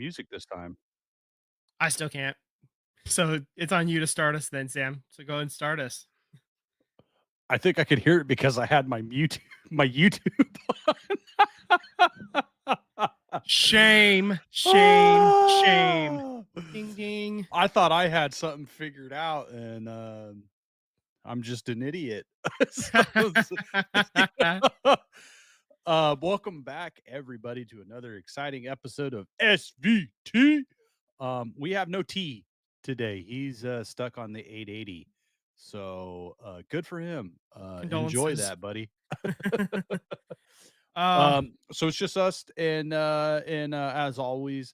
music this time. I still can't. So it's on you to start us then, Sam. So go and start us. I think I could hear it because I had my mute my YouTube on. Shame, shame, shame. Ah! Ding ding. I thought I had something figured out, and I'm just an idiot. So, welcome back, everybody, to another exciting episode of SVT. We have no T today. He's stuck on the 880. So good for him. Enjoy Condolences. that, buddy. uh So it's just us and as always,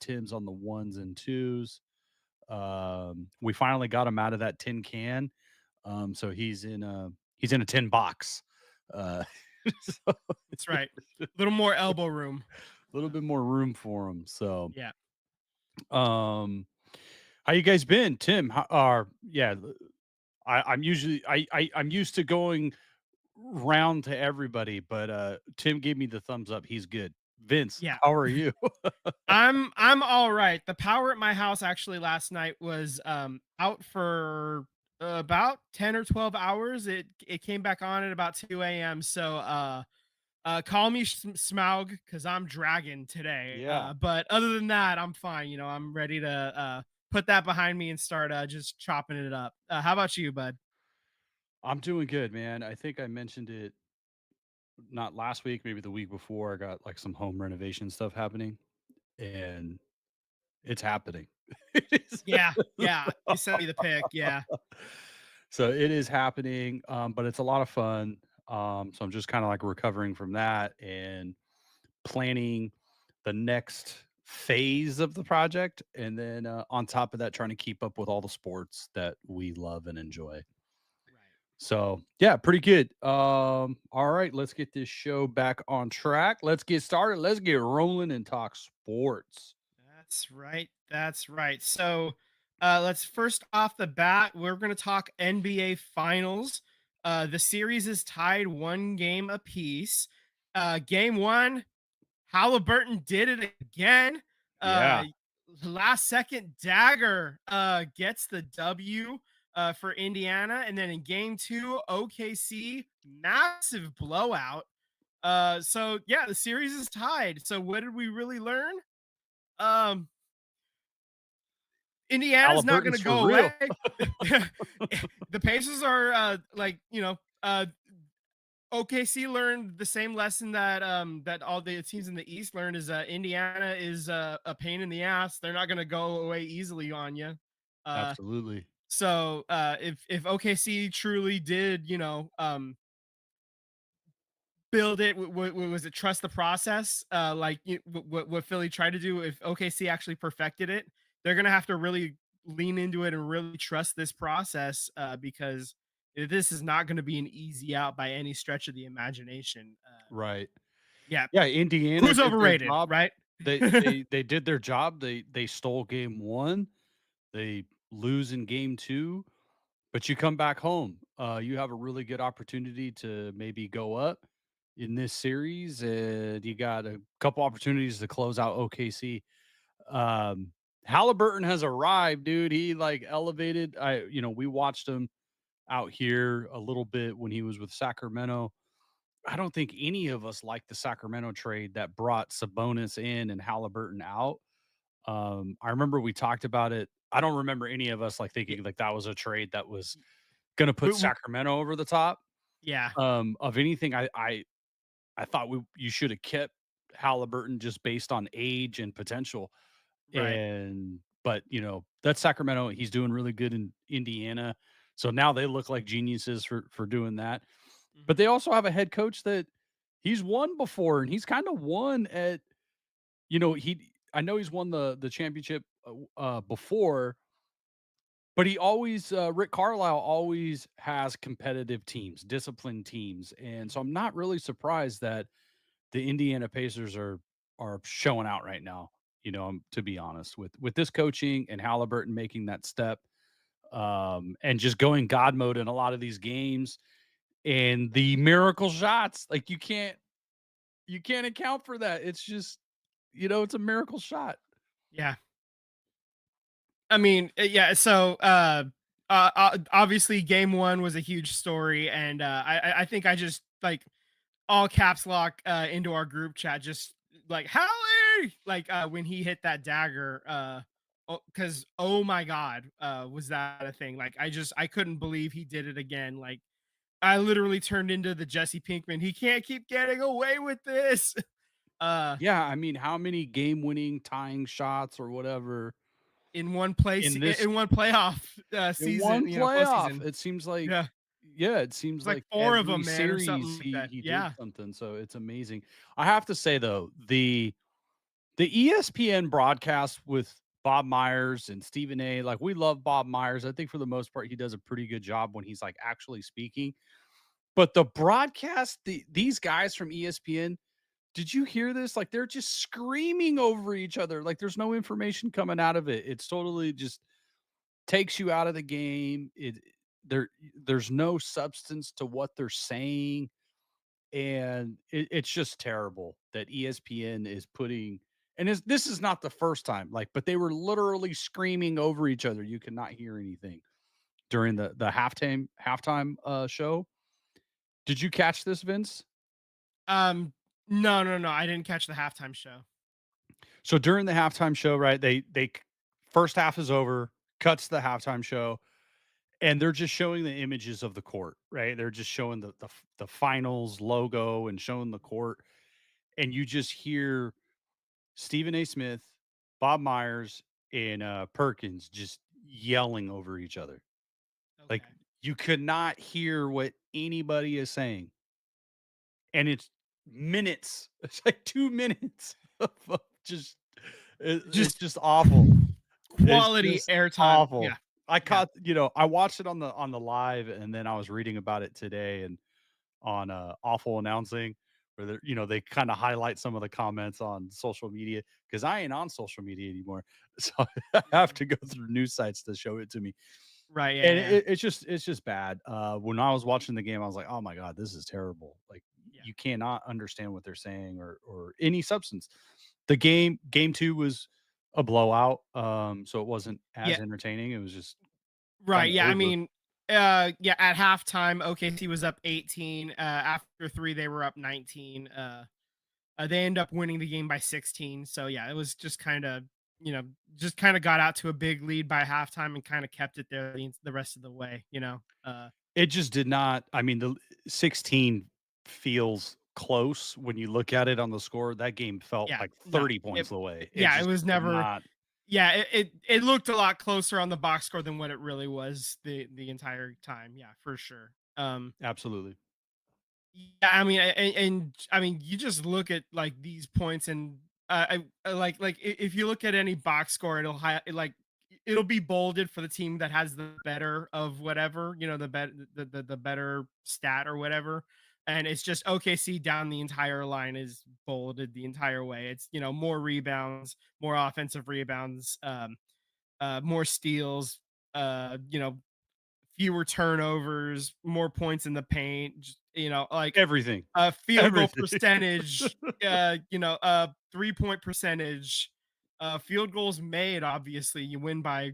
Tim's on the ones and twos. We finally got him out of that tin can. So he's in a tin box. Uh so that's right. A little more elbow room. a little bit more room for him. So Yeah. um how you guys been? Tim, yeah, I'm used to going round to everybody, but Tim gave me the thumbs up. He's good. Vince, Yeah. how are you? I'm all right. The power at my house actually last night was out for about 10 or 12 hours. It came back on at about 2 a.m. So call me Smaug because I'm dragging today. Yeah, But other than that, I'm fine. I'm ready to put that behind me and start just chopping it up. How about you, bud? I'm doing good, man. I think I mentioned it not last week, maybe the week before. I got like some home renovation stuff happening, and it's happening. It is. Yeah, yeah. You sent me the pic. Yeah, So it is happening, but it's a lot of fun. So I'm just kind of like recovering from that and planning the next phase of the project, and then on top of that, trying to keep up with all the sports that we love and enjoy. right. So yeah, pretty good. All right, let's get this show back on track. Let's get started. Let's get rolling and talk sports. That's right. That's right. So, let's first off the bat, we're going to talk NBA Finals. The series is tied one game apiece. Game one, Halliburton did it again. Uh, Yeah, Last second dagger gets the W for Indiana, and then in game two, OKC massive blowout. So yeah, the series is tied. So what did we really learn? Um, Indiana's not going Halliburton's to for go real. away. The Pacers are OKC learned the same lesson that all the teams in the East learned is Indiana is a pain in the ass. They're not going to go away easily on you. Uh, Absolutely. so if OKC truly did build it, was it trust the process? Like what Philly tried to do. If OKC actually perfected it, they're gonna have to really lean into it and really trust this process because this is not going to be an easy out by any stretch of the imagination. Right. Yeah, Yeah, Indiana who's did their overrated, job. right? They did their job. They stole game 1. They lose in game 2, but you come back home. You have a really good opportunity to maybe go up in this series, and you got a couple opportunities to close out OKC. Um, Halliburton has arrived, dude. He like elevated. We watched him out here a little bit when he was with Sacramento. I don't think any of us liked the Sacramento trade that brought Sabonis in and Halliburton out. I remember we talked about it. I don't remember any of us like Yeah, thinking like that was a trade that was going to put we- we- Sacramento over the top. yeah, Of anything, I thought you should have kept Halliburton just based on age and potential. right. But that's Sacramento. He's doing really good in Indiana. So now they look like geniuses for doing that. But Mhm. they also have a head coach that he's won before, and he's kind of won at, I know he's won the championship before, but he always Rick Carlisle always has competitive teams, disciplined teams. And so Mhm. I'm not really surprised that the Indiana Pacers are showing out right now. To be honest, with this coaching and Halliburton making that step, and just going God mode in a lot of these games, and the miracle shots, like you can't account for that. It's just, it's a miracle shot. Yeah. I mean, yeah. So, obviously, game one was a huge story, and I think I just like all caps lock into our group chat, just like Hallie, like when he hit that dagger. Because oh my god, was that a thing? Like I couldn't believe he did it again. Like I literally turned into the Jesse Pinkman. He can't keep getting away with this. Uh, Yeah, I mean, how many game-winning tying shots or whatever in one place, in this in one playoff in season, one playoff? postseason. It seems like Yeah, yeah, it seems it's like like four of every them, man, or series something like that. he did Yeah. something, so it's amazing. I have to say though, the ESPN broadcast with Bob Myers and Stephen A, like, we love Bob Myers. I think for the most part, he does a pretty good job when he's, like, actually speaking. But the broadcast, these guys from ESPN, did you hear this? Like, they're just screaming over each other. Like, there's no information coming out of it. It's totally just takes you out of the game. There's no substance to what they're saying. And it's just terrible that ESPN is putting and this is not the first time, like, but they were literally screaming over each other. You could not hear anything during the halftime show. Did you catch this, Vince? Um. No, no, no. I didn't catch the halftime show. So during the halftime show, right? First half is over, cuts to the halftime show, and they're just showing the images of the court, right? They're just showing the finals logo and showing the court, and you just hear Stephen A. Smith, Bob Myers, and Perkins just yelling over each other. Like Okay. you could not hear what anybody is saying, and it's minutes. It's like 2 minutes of just it's Just just awful. It's quality just airtime. Yeah. awful. I Yeah. caught, I watched it on the live, and then I was reading about it today and on awful announcing where they kind of highlight some of the comments on social media because I ain't on social media anymore. So I have Mhm. to go through news sites to show it to me. Right. Yeah. And Yeah. it's just bad. When I was watching the game, I was like, oh my God, this is terrible. Like Yeah. you cannot understand what they're saying or any substance. Game two was a blowout. So it wasn't Yeah. as entertaining. It was just kind Right. of Yeah. I over. mean, yeah. At halftime, OKC was up 18. After three, they were up 19. They end up winning the game by 16. So yeah, it was just kind of just kind of got out to a big lead by halftime and kind of kept it there the rest of the way. It just did not. I mean, the 16 feels close when you look at it on the score. That game felt Yeah. like No. 30 points away. It Yeah. It just was did never. not. Yeah. It looked a lot closer on the box score than what it really was the entire time. Yeah, for sure. Absolutely. Yeah, I mean, and I mean, you just look at like these points, and if you look at any box score, it'll be bolded for the team that has the better of whatever, the better stat or whatever, and it's just OKC down the entire line is bolded the entire way. It's more rebounds, more offensive rebounds, more steals, fewer turnovers, more points in the paint, like Everything. field goal Everything. percentage, 3-point percentage, field goals made. Obviously, you win by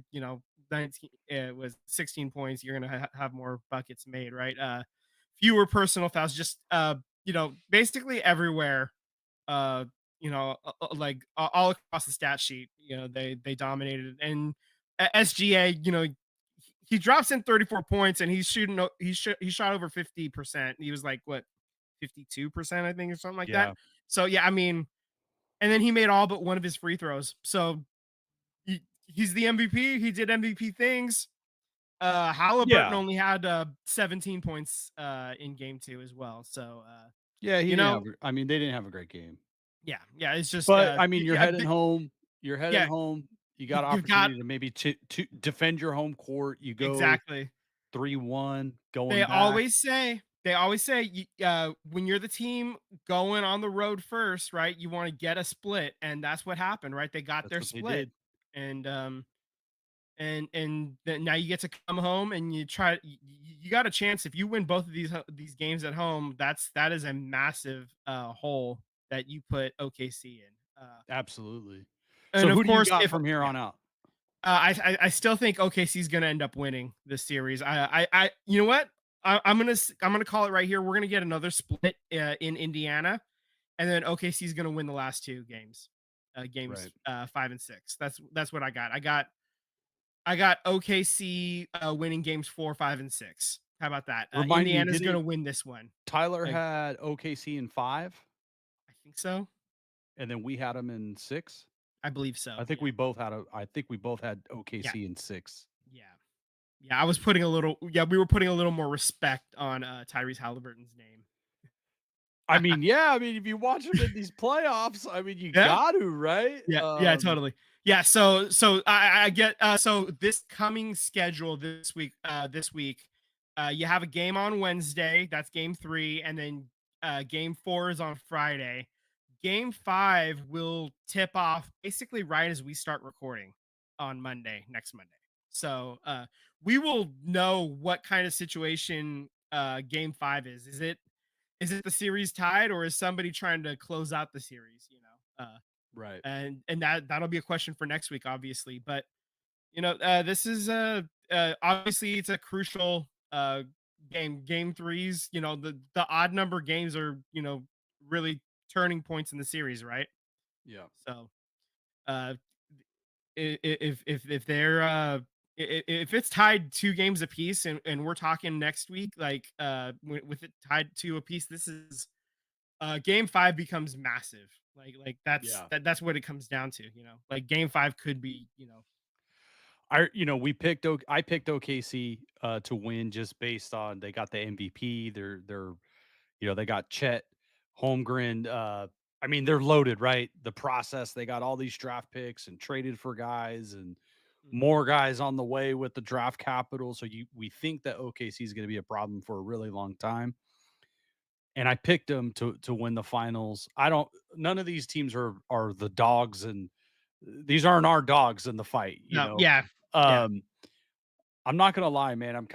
19. It was 16 points. You're gonna have more buckets made, right? Fewer personal fouls, just basically everywhere. Uh, all across the stat sheet, they dominated. And SGA, he drops in 34 points and he's shooting. He shot over 50%. He was like what 52%, I think, or something like that. Yeah. So yeah, I mean, and then he made all but one of his free throws. So he's the MVP. He did MVP things. Halliburton Yeah. only had 17 points in game two as well. So Yeah, he you didn't know, have I mean, they didn't have a great game. yeah, yeah, it's just But I mean, you're yeah, heading home. You're heading yeah, home. You got you've got opportunity to maybe to defend your home court. You go exactly. 3-1 They going back. always say when you're the team going on the road first, right? You want to get a split, and that's what happened, right? They got That's their what they split, did. and then now you get to come home and you try. You got a chance if you win both of these games at home. That is a massive hole that you put OKC in. Absolutely. So And of who do you course, got if from here yeah, on out? I still think OKC is gonna end up winning this series. You know what? I'm gonna call it right here. We're gonna get another split in Indiana, and then OKC is gonna win the last two games, Right. games 5 and 6. That's what I got. I got OKC winning games 4, 5, and 6. How about that? Remind me, Indiana's gonna didn't win this one. Tyler Uh, had OKC in 5, I think so. and then we had him in 6? I believe so. I think Yeah. we both had I think we both had Yeah. OKC in 6. Yeah. Yeah. I was putting a little. Yeah, we were putting a little more respect on Tyrese Halliburton's name. I mean, yeah, I mean, if you watch him in these playoffs, I mean, you Yeah. got to, right? Yeah, yeah, totally. Yeah, so I get so this coming schedule this week, you have a game on Wednesday, that's game 3, and then game 4 is on Friday. Game 5 will tip off basically right as we start recording on Monday, next Monday. So we will know what kind of situation game 5 is. Is it the series tied, or is somebody trying to close out the series, Right. and that'll be a question for next week, obviously. But this is obviously it's a crucial game threes. The odd number games are really turning points in the series, right? Yeah. So uh if they're if it's tied 2 games apiece, and we're talking next week, like with it tied 2 apiece, this is game 5 becomes massive. Like Yeah. that's what it comes down to. Like game 5 could be. I picked OKC to win just based on they got the MVP. They got Chet Holmgren. I mean, they're loaded, right? The process, they got all these draft picks and traded for guys and Mhm. more guys on the way with the draft capital. So we think that OKC is going to be a problem for a really long time. And I picked them to win the finals. I don't none of these teams are the dogs, and these aren't our dogs in the fight, you No, know. yeah, yeah, Um I'm not gonna lie, man.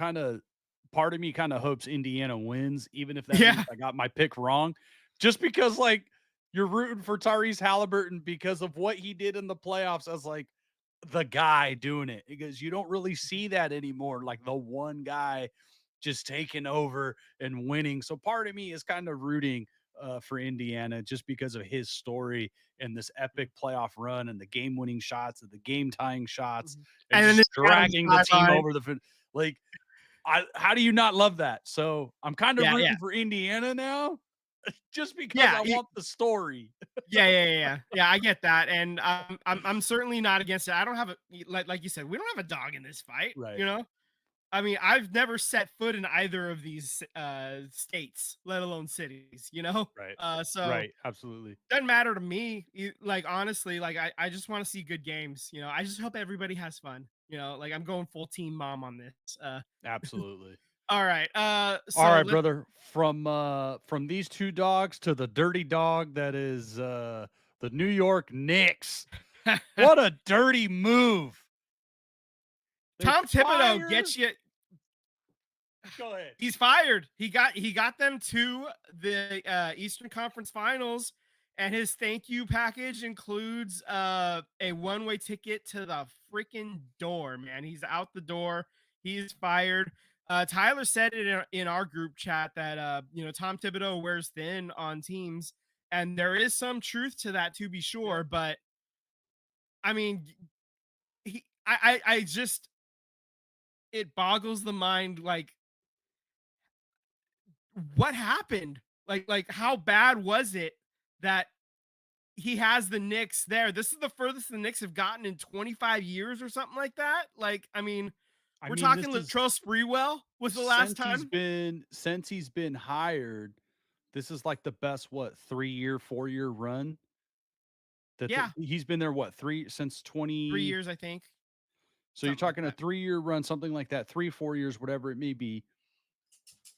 Part of me kind of hopes Indiana wins, even if that means yeah. I got my pick wrong. Just because like you're rooting for Tyrese Halliburton because of what he did in the playoffs as like the guy doing it. Because you don't really Mhm. see that anymore, like the one guy just taking over and winning. So part of me is kind of rooting for Indiana just because of his story and this epic playoff run and the game winning shots and the game tying shots Mhm. and And then just this guy on the dragging the team sideline. over like how do you not love that? So I'm kind of Yeah, yeah, rooting for Indiana now just because yeah. I want the story. Yeah, yeah, yeah, yeah. Yeah, I get that, and I'm certainly not against it. I don't have a like you said, we don't have a dog in this fight. Right. I mean, I've never set foot in either of these states, let alone cities. Right. So Right. Absolutely. doesn't matter to me. Like honestly, like I just want to see good games. I just hope everybody has fun. Like I'm going full team mom on this. Absolutely. All right. All So right, let's. brother. From these two dogs to the dirty dog that is the New York Knicks. What a dirty move. They Tom Thibodeau fire. gets you. Go ahead. He's fired. He got them to the Eastern Conference Finals, and his thank you package includes a one-way ticket to the freaking door, man. He's out the door. He's fired. Tyler said it in our group chat that Tom Thibodeau wears thin on teams, and there is some truth to that, to be Yep. sure. But I mean, I just, it boggles the mind, like what happened? Like how bad was it that he has the Knicks there? This is the furthest the Knicks have gotten in 25 years or something like that. Like, I mean, I we're mean, this talking is Latrell Sprewell was the last time. since he's been hired, this is like the best 3-year, 4-year run that Yeah, he's been there. What 3 years, I think, So you're something like talking a that. 3-year run, something like that, 3, 4 years, whatever it may be.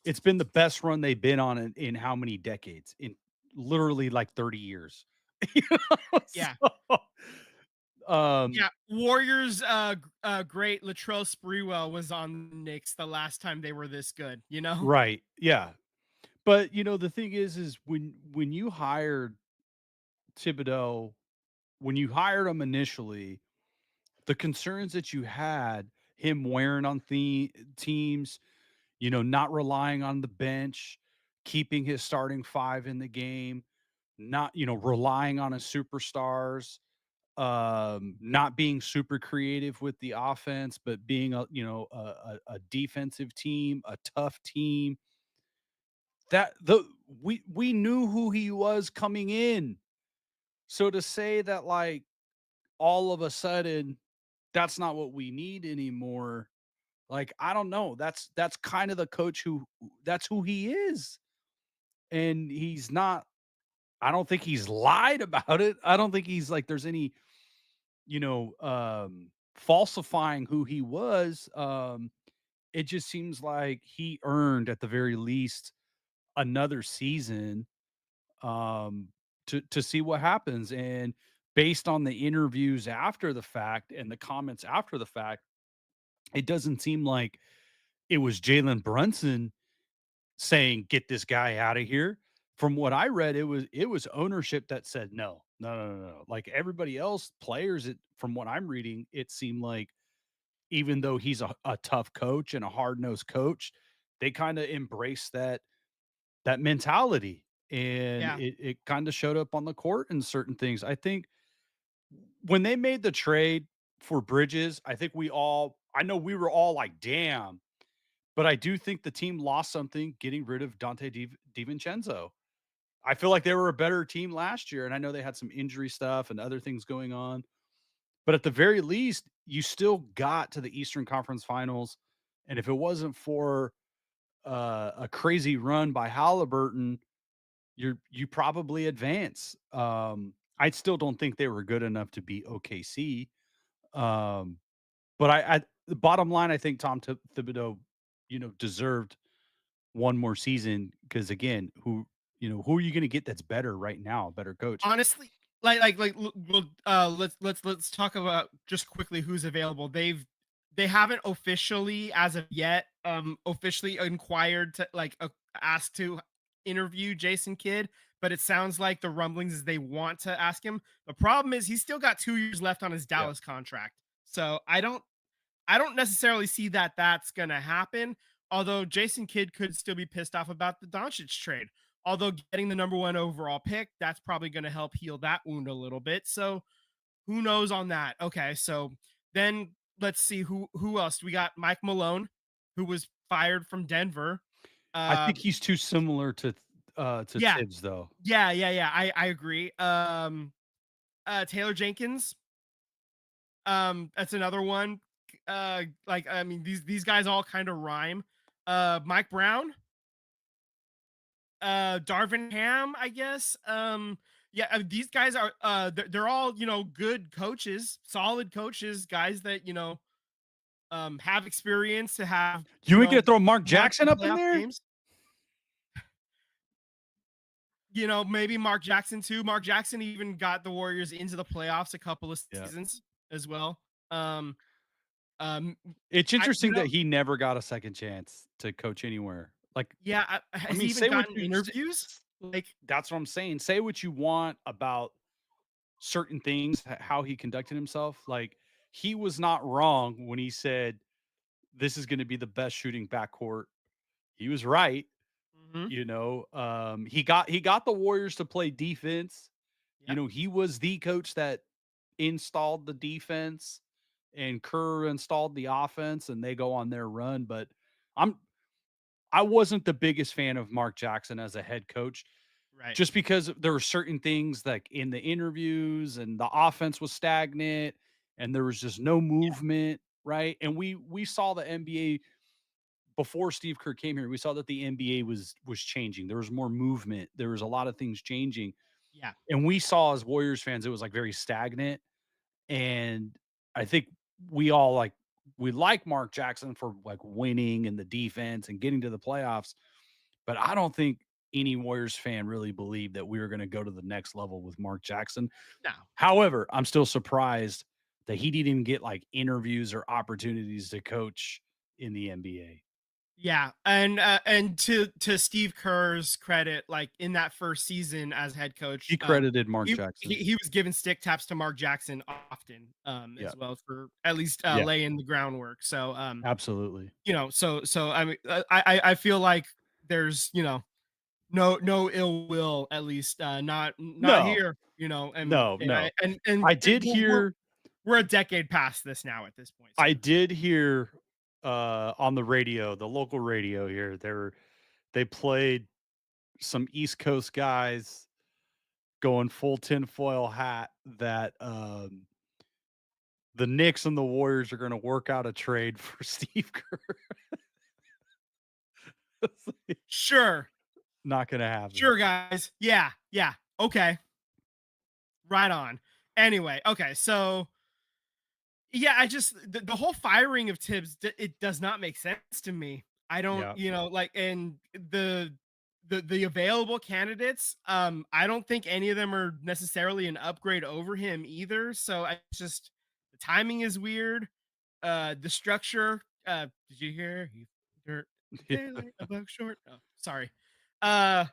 It's been the best run they've been on in how many decades? In literally like 30 years. You know? Yeah, Um, yeah. Warriors, great Latrell Sprewell was on the Knicks the last time they were this good. right. Yeah. But the thing is when you hired Thibodeau when you hired him initially, the concerns that you had, him wearing on the teams, not relying on the bench, keeping his starting five in the game, not, relying on his superstars, not being super creative with the offense, but being a defensive team, a tough team. That the we knew who he was coming in. So to say that like all of a sudden that's not what we need anymore, like I don't know. That's kind of the coach who that's who he is. And he's not I don't think he's lied about it. I don't think he's like there's any, falsifying who he was. It just seems like he earned at the very least another season to see what happens. And based on the interviews after the fact and the comments after the fact, it doesn't seem like it was Jalen Brunson saying, "Get this guy out of here." From what I read, it was ownership that said, "No, no, no, no, no." Like everybody else, players, from what I'm reading, it seemed like even though he's a tough coach and a hard nosed coach, they kind of embrace that mentality, and Yeah. it kind of showed up on the court in certain things. I think when they made the trade for Bridges, I think I know we were all like, "Damn." But I do think the team lost something getting rid of Dante DiVincenzo. I feel like they were a better team last year, and I know they had some injury stuff and other things going on. But at the very least, you still got to the Eastern Conference Finals, and if it wasn't for a crazy run by Halliburton, you probably advance. I still don't think they were good enough to beat OKC. Um, but the bottom line, I think Tom Thibodeau, deserved one more season because again, who are you going to get that's better right now, better coach? Honestly, well, let's talk about just quickly who's available. They haven't officially, as of yet, officially inquired to asked to interview Jason Kidd, but it sounds like the rumblings is they want to ask him. The problem is he's still got 2 years left on his Yeah. Dallas contract, so I don't necessarily see that that's gonna happen. Although Jason Kidd could still be pissed off about the Doncic trade. Although getting the number one overall pick, that's probably going to help heal that wound a little bit. So who knows on that? Okay, so then let's see who else. We got Mike Malone, who was fired from Denver. I Uh, think he's too similar to yeah, Tibbs though. yeah. I agree. Taylor Jenkins. That's another one. I mean, these guys all kind of rhyme. Mike Brown, Darvin Ham, I guess. Yeah, these guys are they're all good coaches, solid coaches, guys that have experience to have You ain't gonna throw Mark won Jackson some up in playoff there? games. Maybe Mark Jackson too. Mark Jackson even got the Warriors into the playoffs a couple of Yeah. seasons as well. Um, um, It's I interesting that he never got a second chance to coach anywhere. Like, yeah, I has he mean, even say what gotten you interviews? Like, that's what I'm saying. Say what you want about certain things, how he conducted himself. Like, he was not wrong when he said this is going to be the best shooting backcourt. He was right. mhm, He got the Warriors to play defense. yep, He was the coach that installed the defense and Kerr installed the offense and they go on their run. But I'm I wasn't the biggest fan of Mark Jackson as a head coach right, just because there were certain things like in the interviews and the offense was stagnant and there was just no yeah, movement, right? And we saw the NBA before Steve Kerr came here, we saw that the NBA was changing. There was more movement. There was a lot of things changing. yeah, And we saw as Warriors fans, it was like very stagnant. And I think we all we like Mark Jackson for like winning and the defense and getting to the playoffs. But I don't think any Warriors fan really believed that we were going to go to the next level with Mark Jackson. no, However, I'm still surprised that he didn't even get like interviews or opportunities to coach in the NBA. Yeah, and to Steve Kerr's credit, like in that first season as head coach, He credited Mark he Jackson. he was giving stick taps to Mark Jackson often, Yeah. as well for at least Yeah. laying the groundwork. So, Absolutely. I mean, I feel like there's no ill will, at least not No. here, No, and no. I and I did hear we're a decade past this now at this point. So I did hear, on the radio, the local radio here, they played some East Coast guys going full tinfoil hat that, the Knicks and the Warriors are gonna work out a trade for Steve Kerr. It's like, sure, not gonna happen. sure, guys, yeah, okay. Right on. Anyway, okay, so yeah, I just the whole firing of Tibbs, it does not make sense to me. I don't, Yeah. like, and the available candidates, I don't think any of them are necessarily an upgrade over him either. So I just the timing is weird. The structure. Did you hear? He dirt daylight a buck short. Oh, sorry. Uh,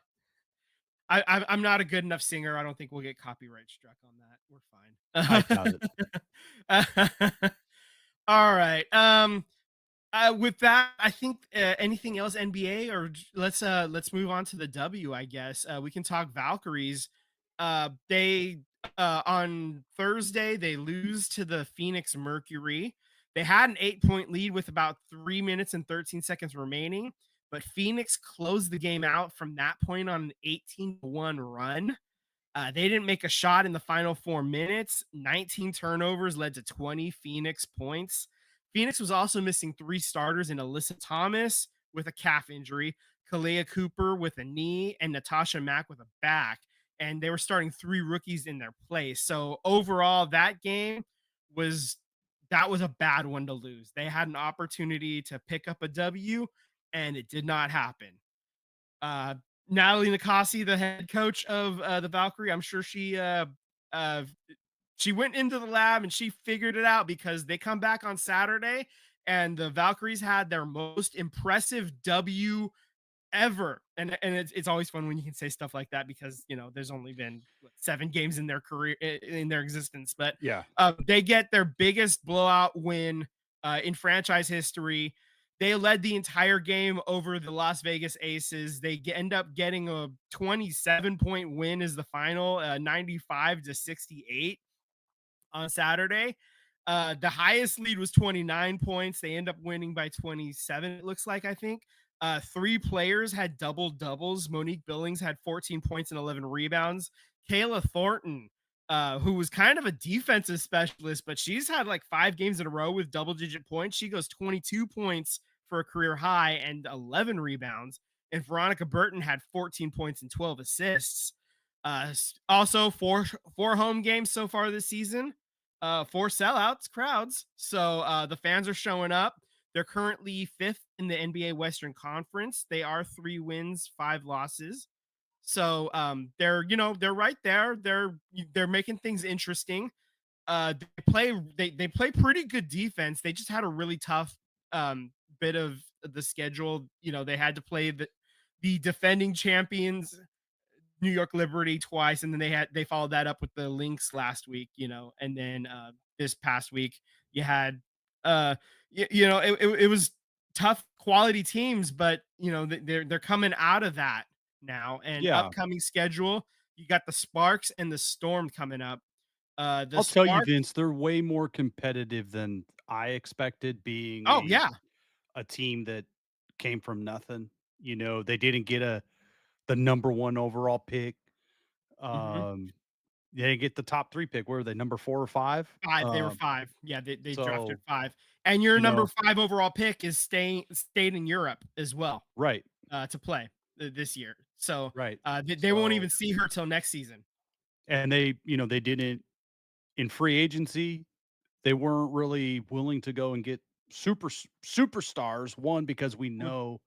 I'm not a good enough singer. I don't think we'll get copyright struck on I that. doubt it. We're fine. All right. With that, I think anything else NBA or let's move on to the W. I guess we can talk Valkyries. They on Thursday they lose to the Phoenix Mercury. They had an 8-point lead with about 3 minutes and 13 seconds remaining, but Phoenix closed the game out from that point on an 18-1 run. They didn't make a shot in the final 4 minutes. 19 turnovers led to 20 Phoenix points. Phoenix was also missing three starters in Alyssa Thomas with a calf injury, Kalea Cooper with a knee, and Natasha Mack with a back. And they were starting three rookies in their place. So overall, was that was a bad one to lose. They had an opportunity to pick up a W, and it did not happen. Uh, Natalie Nakasi, the head coach of the Valkyrie, I'm sure uh, she went into the lab and she figured it out because they come back on Saturday and the Valkyries had their most impressive W ever. And it's always fun when you can say stuff like that because there's only been 7 games in their career in their existence, but Yeah. they get their biggest blowout win in franchise history. They led the entire game over the Las Vegas Aces. They end up getting a 27-point win as the final, 95-68 on Saturday. The highest lead was 29 points. They end up winning by 27, it looks like, I think. Three players had double doubles. Monique Billings had 14 points and 11 rebounds. Kayla Thornton, who was kind of a defensive specialist, but she's had like 5 games in a row with double digit points. She goes 22 points for a career high and 11 rebounds. And Veronica Burton had 14 points and 12 assists. Also, four home games so far this season, 4 sellouts crowds. So the fans are showing up. They're currently fifth in the NBA Western Conference. They are 3 wins, 5 losses. So they're right there. They're making things interesting. They play pretty good defense. They just had a really tough bit of the schedule. They had to play the defending champions New York Liberty twice, and then they followed that up with the Lynx last week, and then this past week you had it was tough quality teams, but they're coming out of that now. And Yeah. upcoming schedule, you got the Sparks and the Storm coming up. The I'll tell you, Sparks, Vince, they're way more competitive than I expected being oh yeah, a team that came from nothing. They didn't get the number 1 overall pick. hmm Um, they didn't get the top 3 pick. Where were they? Number 4 or 5? 5. They were 5. Yeah, they drafted So, 5, and your you number know 5 overall pick is stayed in Europe as well. right, To play this year. So right. they won't So even see her till next season. and they didn't in free agency, they weren't really willing to go and get superstars, one, because we Well, know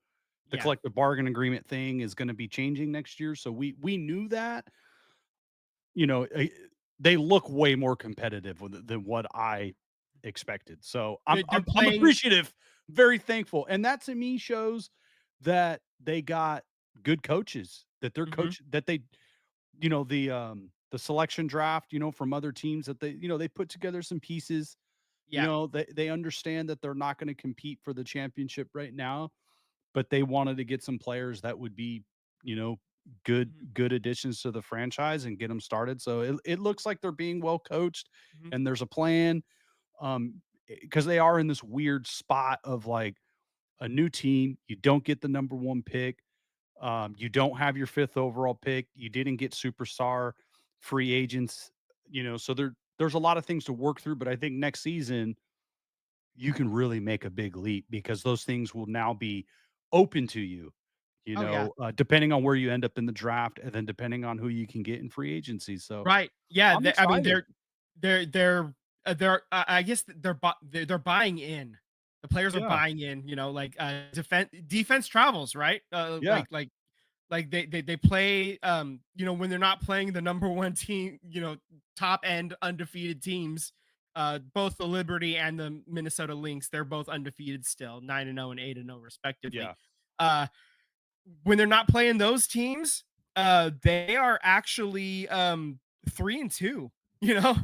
the yeah, collective bargain agreement thing is gonna be changing next year, so we knew that, you know, eh, they look way more competitive than what I expected, so I'm they're I'm playing. appreciative very thankful, and that to me shows that they got good coaches, that their Mhm. coach that they the selection draft, from other teams that they put together some pieces. Yeah. They understand that they're not gonna compete for the championship right now, but they wanted to get some players that would be, you know, good Mhm. good additions to the franchise and get them started. So it looks like they're being well coached Mhm. and there's a plan. Because they are in this weird spot of like a new team. You don't get the number one pick. You don't have your fifth overall pick. You didn't get superstar free agents. So there's a lot of things to work through. But I think next season you can really make a big leap because those things will now be open to you. Oh, yeah. Depending on where you end up in the draft, and then depending on who you can get in free agency. So Right. Yeah, I'm I mean, excited. I guess they're buying in. The players are Yeah, buying in, like, defense travels, right? yeah, Like they play, when they're not playing the number 1 team, top end undefeated teams, both the Liberty and the Minnesota Lynx, they're both undefeated still, 9-0 and 8-0 respectively. yeah, Uh, when they're not playing those teams, they are actually 3-2. You know,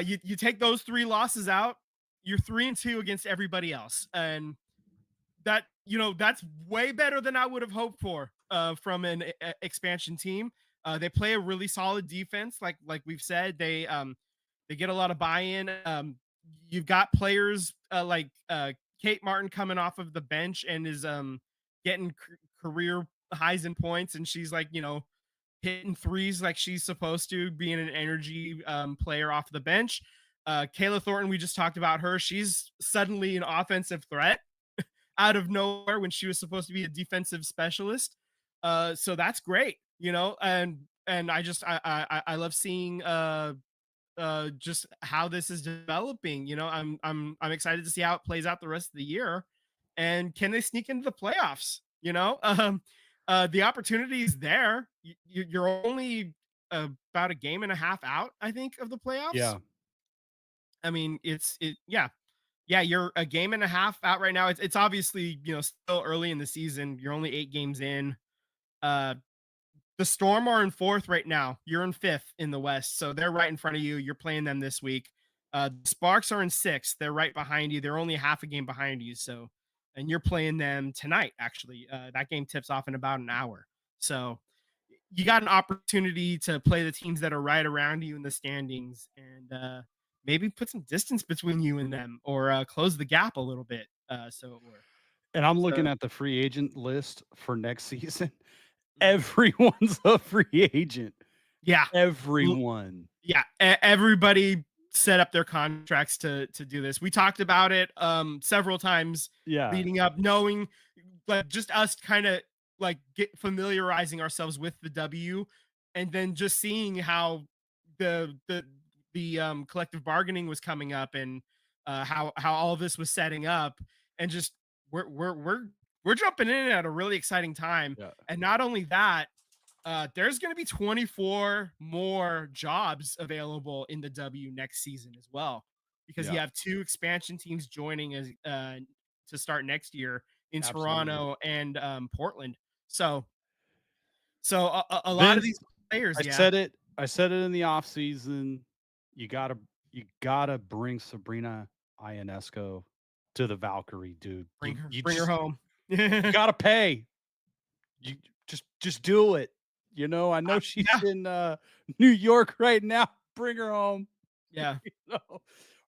you take those 3 losses out, you're 3-2 against everybody else, and that's way better than I would have hoped for from an expansion team. They play a really solid defense, like we've said. They get a lot of buy-in. You've got players like Kate Martin coming off of the bench and is getting career highs and points, and she's like hitting threes like she's supposed to, being an energy player off the bench. Kayla Thornton, we just talked about her. She's suddenly an offensive threat out of nowhere when she was supposed to be a defensive specialist. So that's great, and I love seeing just how this is developing. I'm excited to see how it plays out the rest of the year, and can they sneak into the playoffs? The opportunity is there. You're only about a game and a half out, I think, of the playoffs. yeah. I mean, yeah, you're a game and a half out right now. It's obviously, still early in the season. You're only 8 games in. Uh, the Storm are in fourth right now. You're in fifth in the West, so they're right in front of you. You're playing them this week. The Sparks are in sixth. They're right behind you. They're only half a game behind you. So, and you're playing them tonight. Actually, that game tips off in about an hour. So, you got an opportunity to play the teams that are right around you in the standings, and maybe put some distance between you and them, or close the gap a little bit. And I'm So looking at the free agent list for next season. mhm. Everyone's a free agent. Yeah, Everyone. yeah, everybody set up their contracts to do this. We talked about it several times Yeah, leading up, knowing, like, just us kind of like get familiarizing ourselves with the W, and then just seeing how the collective bargaining was coming up, and how all of this was setting up, and just we're jumping in at a really exciting time. yeah, And not only that, there's going to be 24 more jobs available in the W next season as well, because yeah, you have 2 expansion teams joining as to start next year in absolutely. Toronto and Portland. So a lot of Vince, these players, I yeah, said it I said it in the off season. You gotta bring Sabrina Ionesco to the Valkyrie, dude. You bring her just home. you gotta pay. You just do it. I know she's Yeah, in New York right now. Bring her home. yeah. You know,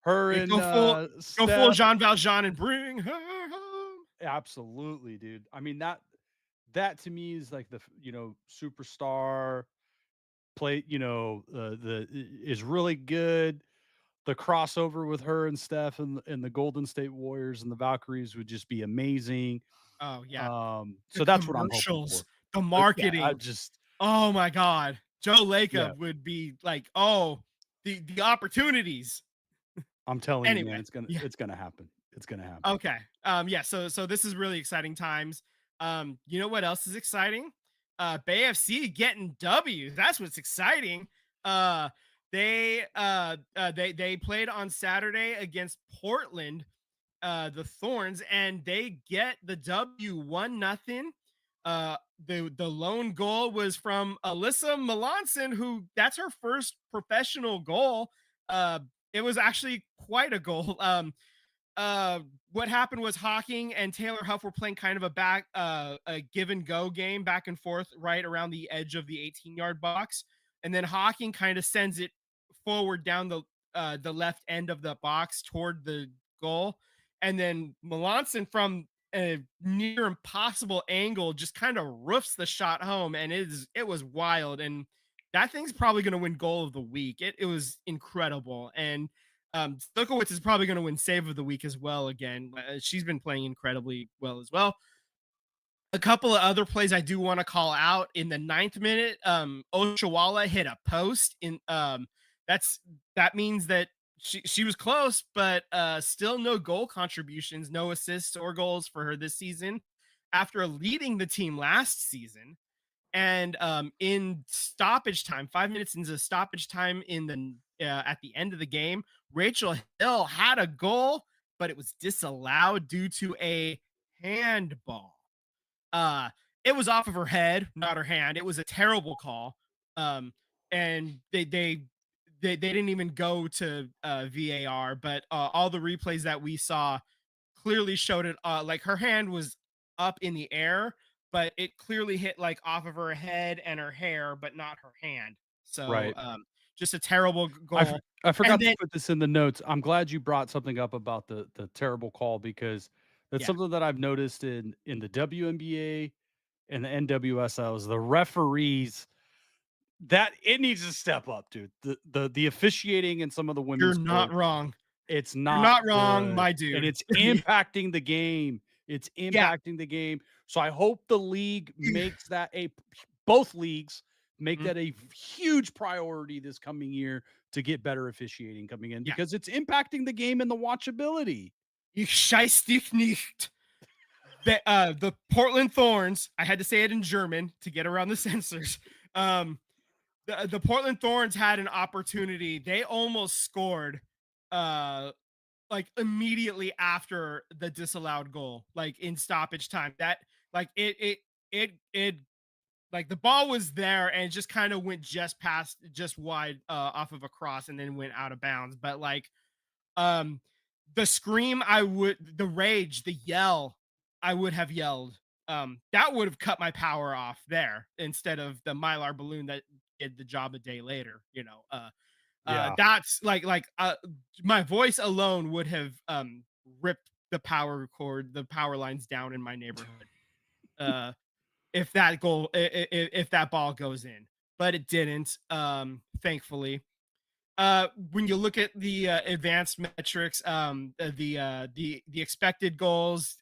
her Yeah, and go full Steph. Jean Valjean and bring her home. Absolutely, dude. I mean that to me is like superstar play. Is really good. The crossover with her and Steph and the Golden State Warriors and the Valkyries would just be amazing. Oh yeah, the So that's what I'm hoping commercials, for. the Yeah, I marketing. just Oh my god. Joe yeah, Lacob would be like, "Oh, the opportunities." I'm telling you, man, Anyway, it's gonna yeah, it's gonna happen. It's gonna happen. okay. Yeah, so this is really exciting times. You know what else is exciting? Bay FC getting W's. That's what's exciting. Uh, they played on Saturday against Portland. the Thorns, and they get the W 1-0. The lone goal was from Alyssa Melanson, who that's her first professional goal. Uh, it was actually quite a goal. Uh, what happened was Hawking and Taylor Huff were playing kind of a give and go game back and forth right around the edge of the 18-yard box, and then Hawking kind of sends it forward down the left end of the box toward the goal, and then Melanson from a near impossible angle just kind of roofs the shot home, and it was wild, and that thing's probably going to win goal of the week. It was incredible, and Stokowitz is probably going to win save of the week as well. Again, she's been playing incredibly well as well. A couple of other plays I do want to call out in the 9th minute. Oshawala hit a post in that means that she was close, but still no goal contributions, no assists or goals for her this season after leading the team last season. And in stoppage time, 5 minutes into stoppage time in the at the end of the game, Rachel Hill had a goal, but it was disallowed due to a handball. Uh, it was off of her head, not her hand. It was a terrible call. Um, and they didn't even go to VAR, but all the replays that we saw clearly showed it. Like her hand was up in the air, but it clearly hit like off of her head and her hair, but not her hand. So Right. just a terrible goal. I And forgot to then put this in the notes. I'm glad you brought something up about the terrible call because that's yeah, something that I've noticed in the WNBA and the NWSL is the referees that it needs to step up, dude. The officiating in some of the you're women's not sports, wrong. it's You're not not wrong, good, my and dude. it's impacting the game. It's Yeah. impacting the game. So I hope the league makes that a both leagues make Mhm. that a huge priority this coming year to get better officiating coming in Yeah. because it's impacting the game and the watchability. Ich scheiß dich nicht. The Portland Thorns, I had to say it in German to get around the censors. Um, the Portland Thorns had an opportunity. They almost scored uh like immediately after the disallowed goal, like in stoppage time. That like it like the ball was there and it just kind of went just past just wide off of a cross and then went out of bounds. But like um the scream I would the rage, the yell I would have yelled. That would have cut my power off there instead of the Mylar balloon that did the job a day later, you know. Yeah. That's my voice alone would have ripped the power lines down in my neighborhood. Uh if that if that ball goes in, but it didn't, thankfully. When you look at the advanced metrics, the expected goals,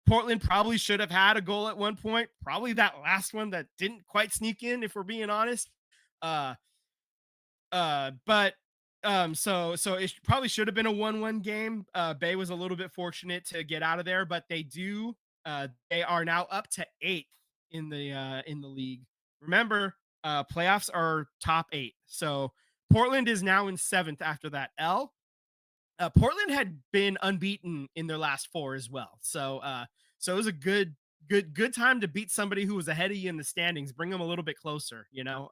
Portland probably should have had a goal at one point. Probably that last one that didn't quite sneak in, if we're being honest. Uh, but so it probably should have been a 1-1 game. Bay was a little bit fortunate to get out of there, but they are now up to 8th in the league. Remember, playoffs are top 8. So Portland is now in 7th after that L. Portland had been unbeaten in their last 4 as well. So it was a good time to beat somebody who was ahead of you in the standings, bring them a little bit closer, you know.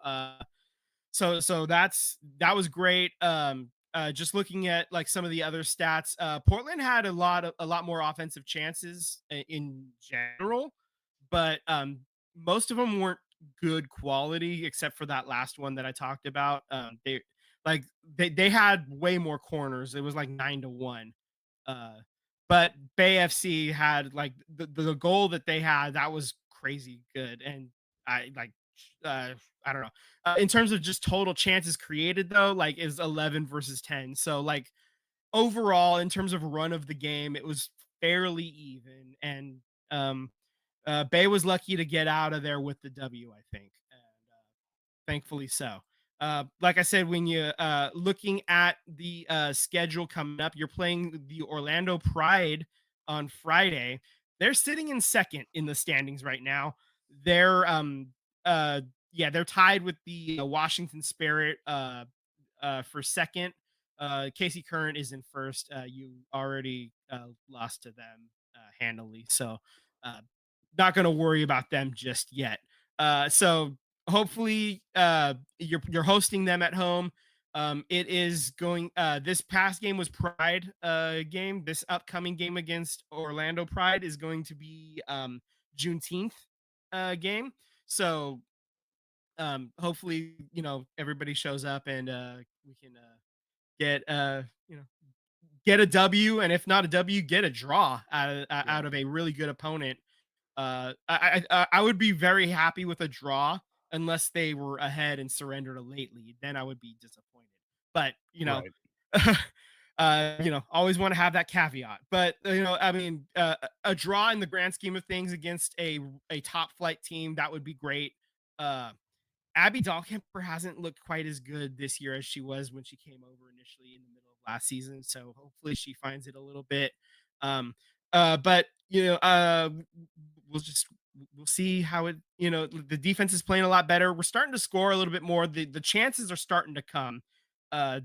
So that was great. Just looking at like some of the other stats, Portland had a lot more offensive chances in general, but most of them weren't good quality except for that last one that I talked about. They had way more corners. It was like 9-1. Uh, but Bay FC had like the goal that they had that was crazy good, and I like I don't know. In terms of just total chances created, though, like is 11 versus 10. So like overall, in terms of run of the game, it was fairly even, and um, Bay was lucky to get out of there with the W, I think, and thankfully so. Like I said, when you looking at the schedule coming up, you're playing the Orlando Pride on Friday. They're sitting in second in the standings right now. They're they're tied with the Washington Spirit for second. Casey Current is in first. You already lost to them handily, so uh, not going to worry about them just yet. So hopefully you're hosting them at home. It is going. This past game was Pride game. This upcoming game against Orlando Pride is going to be Juneteenth game. So hopefully everybody shows up and we can get get a W, and if not a W, get a draw Yeah. out of a really good opponent. I would be very happy with a draw unless they were ahead and surrendered a late lead. Then I would be disappointed. But Right. always want to have that caveat. But I mean, a draw in the grand scheme of things against a top flight team, that would be great. Uh, Abby Dahlkemper hasn't looked quite as good this year as she was when she came over initially in the middle of last season. So hopefully she finds it a little bit. Um, but we'll see how it. The defense is playing a lot better. We're starting to score a little bit more. The chances are starting to come. Uh,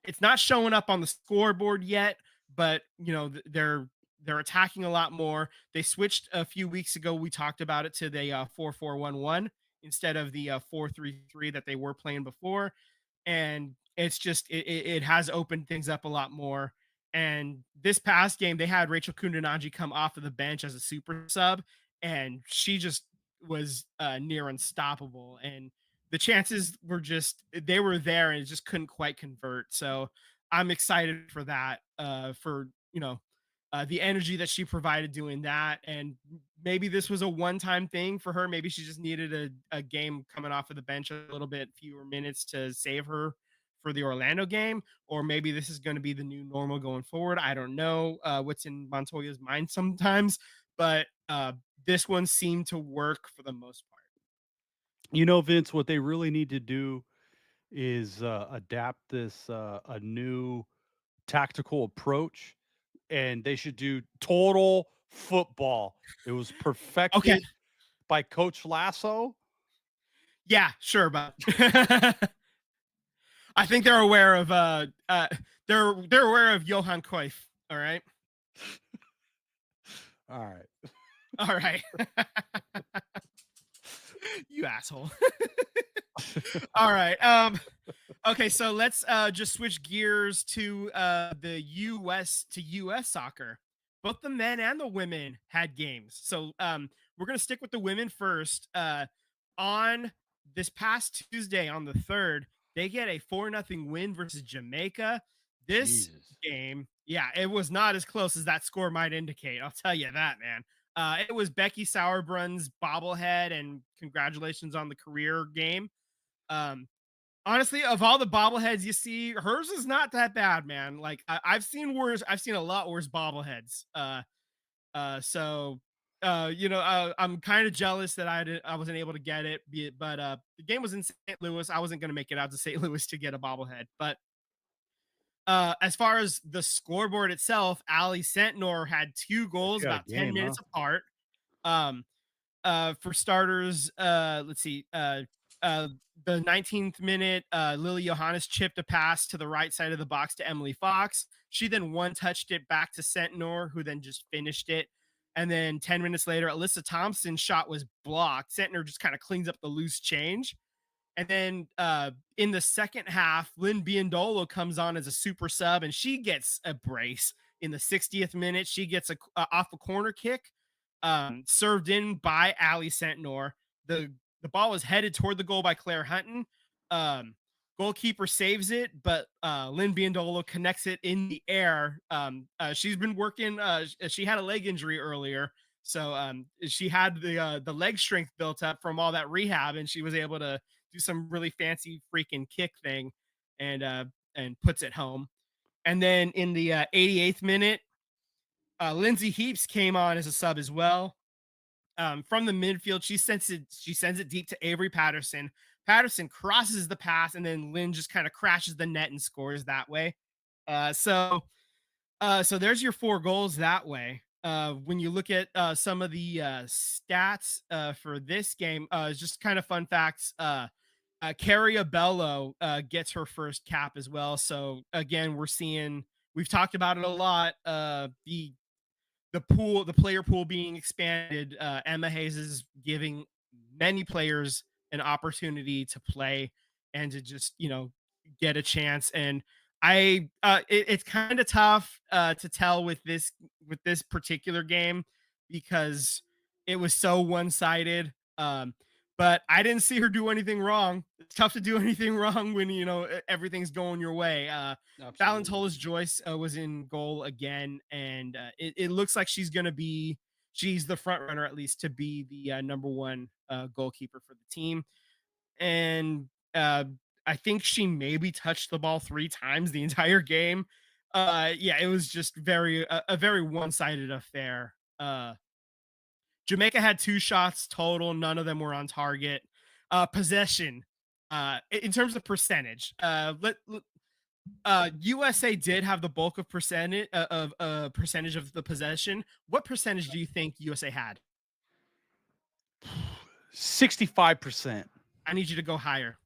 it's not showing up on the scoreboard yet, but they're attacking a lot more. They switched a few weeks ago. We talked about it to the 4-4-1-1 instead of the 4-3-3 that they were playing before, and it's just it has opened things up a lot more. And this past game, they had Rachel Kundanaji come off of the bench as a super sub, and she just was near unstoppable. And the chances were just they were there and it just couldn't quite convert. So I'm excited for that. For the energy that she provided doing that, and maybe this was a one-time thing for her. Maybe she just needed a game coming off of the bench a little bit fewer minutes to save her for the Orlando game, or maybe this is going to be the new normal going forward. I don't know what's in Montoya's mind sometimes, but this one seemed to work for the most part. Vince, what they really need to do is adapt this a new tactical approach, and they should do total football. It was Okay, perfected by Coach Lasso. yeah, sure, but I think they're aware of they're aware of Johan Cruyff. All right. All right. All right. You asshole. All right. Okay, so let's just switch gears to the US soccer. Both the men and the women had games. So we're gonna stick with the women first. On this past Tuesday on the 3rd, they get a 4-0 win versus Jamaica. This Jesus. game, yeah, it was not as close as that score might indicate. I'll tell you that, man. It was Becky Sauerbrun's bobblehead, and congratulations on the career game. Um, Honestly, of all the bobbleheads you see, hers is not that bad, man. Like I've seen worse. I've seen a lot worse bobbleheads. So I'm kind of jealous that I wasn't able to get it. But the game was in St. Louis. I wasn't going to make it out to St. Louis to get a bobblehead. But as far as the scoreboard itself, Ali Sentnor had 2 goals She had a about 10 game, huh? minutes apart. Um, for starters, let's see. Uh, the 19th minute, Lily Johannes chipped a pass to the right side of the box to Emily Fox. She then one-touched it back to Sentnor, who then just finished it. And then 10 minutes later, Alyssa Thompson's shot was blocked. Sentnor just kind of cleans up the loose change. And then in the second half, Lynn Biondolo comes on as a super sub, and she gets a brace in the 60th minute. She gets off a corner kick, served in by Ali Sentnor. The ball was headed toward the goal by Claire Hunton. Um, Goalkeeper saves it, but Lynn Biondolo connects it in the air. She's been working. She had a leg injury earlier, so she had the leg strength built up from all that rehab, and she was able to do some really fancy freaking kick thing, and puts it home. And then in the 88th minute, Lindsay Heaps came on as a sub as well. From the midfield, she sends it deep to Avery Patterson. Patterson crosses the pass, and then Lynn just kind of crashes the net and scores that way. So there's your 4 goals that way. When you look at some of the stats for this game, just kind of fun facts. Carrie Bello gets her first cap as well. So again, we've talked about it a lot. The player pool being expanded. Emma Hayes is giving many players an opportunity to play and to just get a chance. And it's kind of tough to tell with this particular game because it was so one sided. But I didn't see her do anything wrong. It's tough to do anything wrong when everything's going your way. Absolutely. Valentola Joyce was in goal again, and it looks like she's the front runner at least to be the number one goalkeeper for the team. And I think she maybe touched the ball 3 times the entire game. Yeah, it was just a very one sided affair. Jamaica had 2 shots total, none of them were on target. Possession, in terms of percentage, USA did have the bulk of percentage of the possession. What percentage do you think USA had? 65%, I need you to go higher.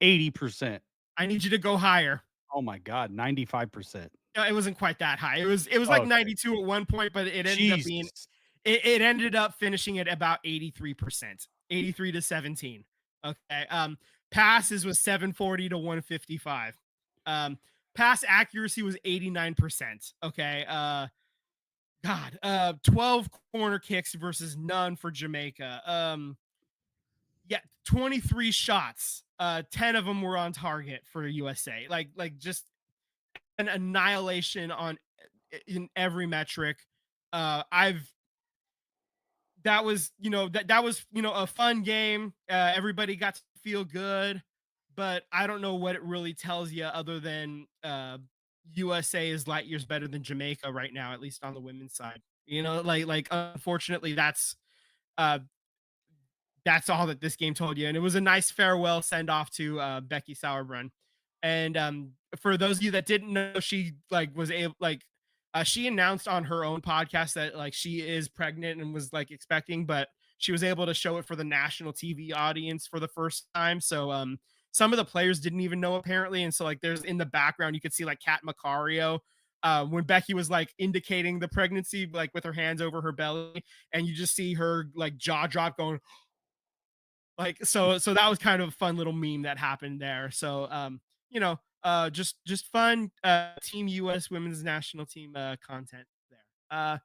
80%. I need you to go higher. Oh my god, 95%. No, it wasn't quite that high. It was like Okay. 92 at one point, but Jesus. it ended up finishing at about 83%, 83 to 17. Okay. Passes was 740 to 155. Um, Pass accuracy was 89%. Okay. God, 12 corner kicks versus none for Jamaica. Yeah, 23 shots. 10 of them were on target for USA. Like just an annihilation on in every metric. I've That was that was a fun game. Everybody got to feel good, but I don't know what it really tells you other than USA is light years better than Jamaica right now, at least on the women's side. Like unfortunately, uh that's all that this game told you. And it was a nice farewell send off to Becky Sauerbrunn. And for those of you that didn't know, she like was able like she announced on her own podcast that like she is pregnant and was like expecting, but she was able to show it for the national TV audience for the first time. So some of the players didn't even know apparently, and so like there's in the background you could see like Kat Macario when Becky was like indicating the pregnancy, like with her hands over her belly, and you just see her like jaw drop going, like so that was kind of a fun little meme that happened there. So just fun team US women's national team content there.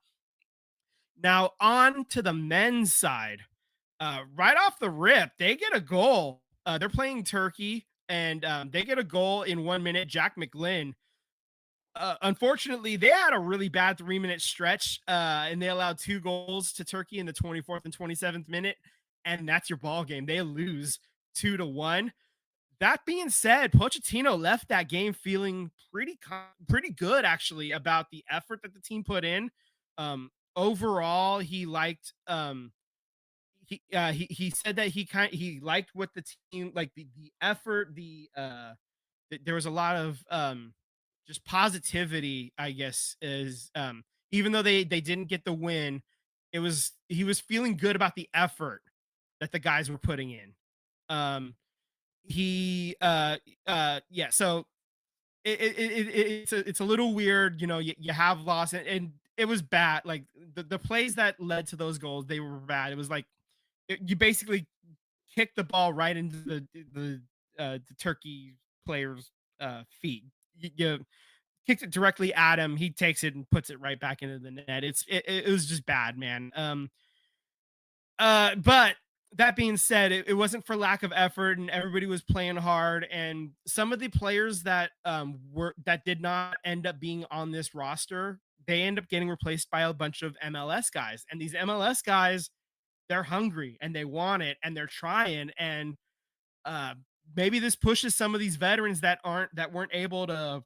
Now on to the men's side. Right off the rip, they get a goal. They're playing Turkey and they get a goal in 1 minute. Jack McGlynn, unfortunately, they had a really bad 3 minute stretch, and they allowed 2 goals to Turkey in the 24th and 27th minute, and that's your ball game. They lose 2-1. That being said, Pochettino left that game feeling pretty good actually about the effort that the team put in. Overall, he liked he said that he liked what the team like the effort there was a lot of just positivity, I guess, is even though they didn't get the win, he was feeling good about the effort that the guys were putting in. He Yeah, so it's a little weird, you have lost and it was bad. Like the plays that led to those goals, they were bad. It was like you basically kicked the ball right into the Turkey player's feet. You kicked it directly at him. He takes it and puts it right back into the net. It was just bad, man. But that being said, it wasn't for lack of effort, and everybody was playing hard. And some of the players that did not end up being on this roster, they end up getting replaced by a bunch of MLS guys. And these MLS guys, they're hungry and they want it and they're trying. And uh, maybe this pushes some of these veterans that weren't able to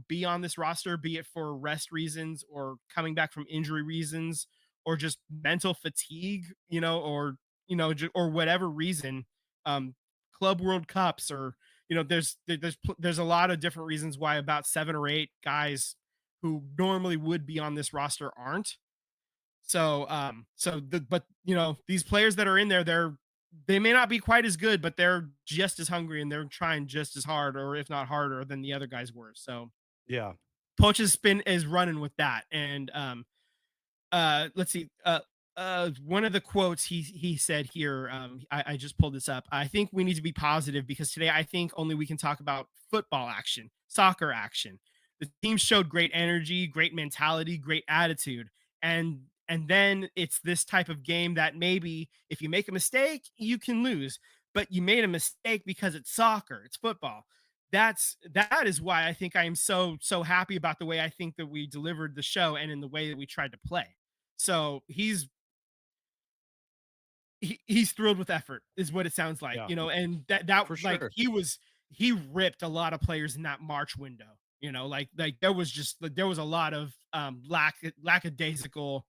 be on this roster, be it for rest reasons or coming back from injury reasons or just mental fatigue, or whatever reason. um Club World Cups, or there's a lot of different reasons why about 7 or 8 guys who normally would be on this roster aren't. So but these players that are in there, they may not be quite as good, but they're just as hungry and they're trying just as hard, or if not harder, than the other guys were. So Yeah. Poach's spin is running with that. And let's see. One of the quotes he said here, I just pulled this up. I think we need to be positive because today I think only we can talk about football action, soccer action. The team showed great energy, great mentality, great attitude, and then it's this type of game that maybe if you make a mistake, you can lose, but you made a mistake because it's soccer, it's football. That is why I think I am so happy about the way I think that we delivered the show and in the way that we tried to play. So he's thrilled with effort is what it sounds like, Yeah. and that For like sure. he ripped a lot of players in that March window, like there was just like, there was a lot of lackadaisical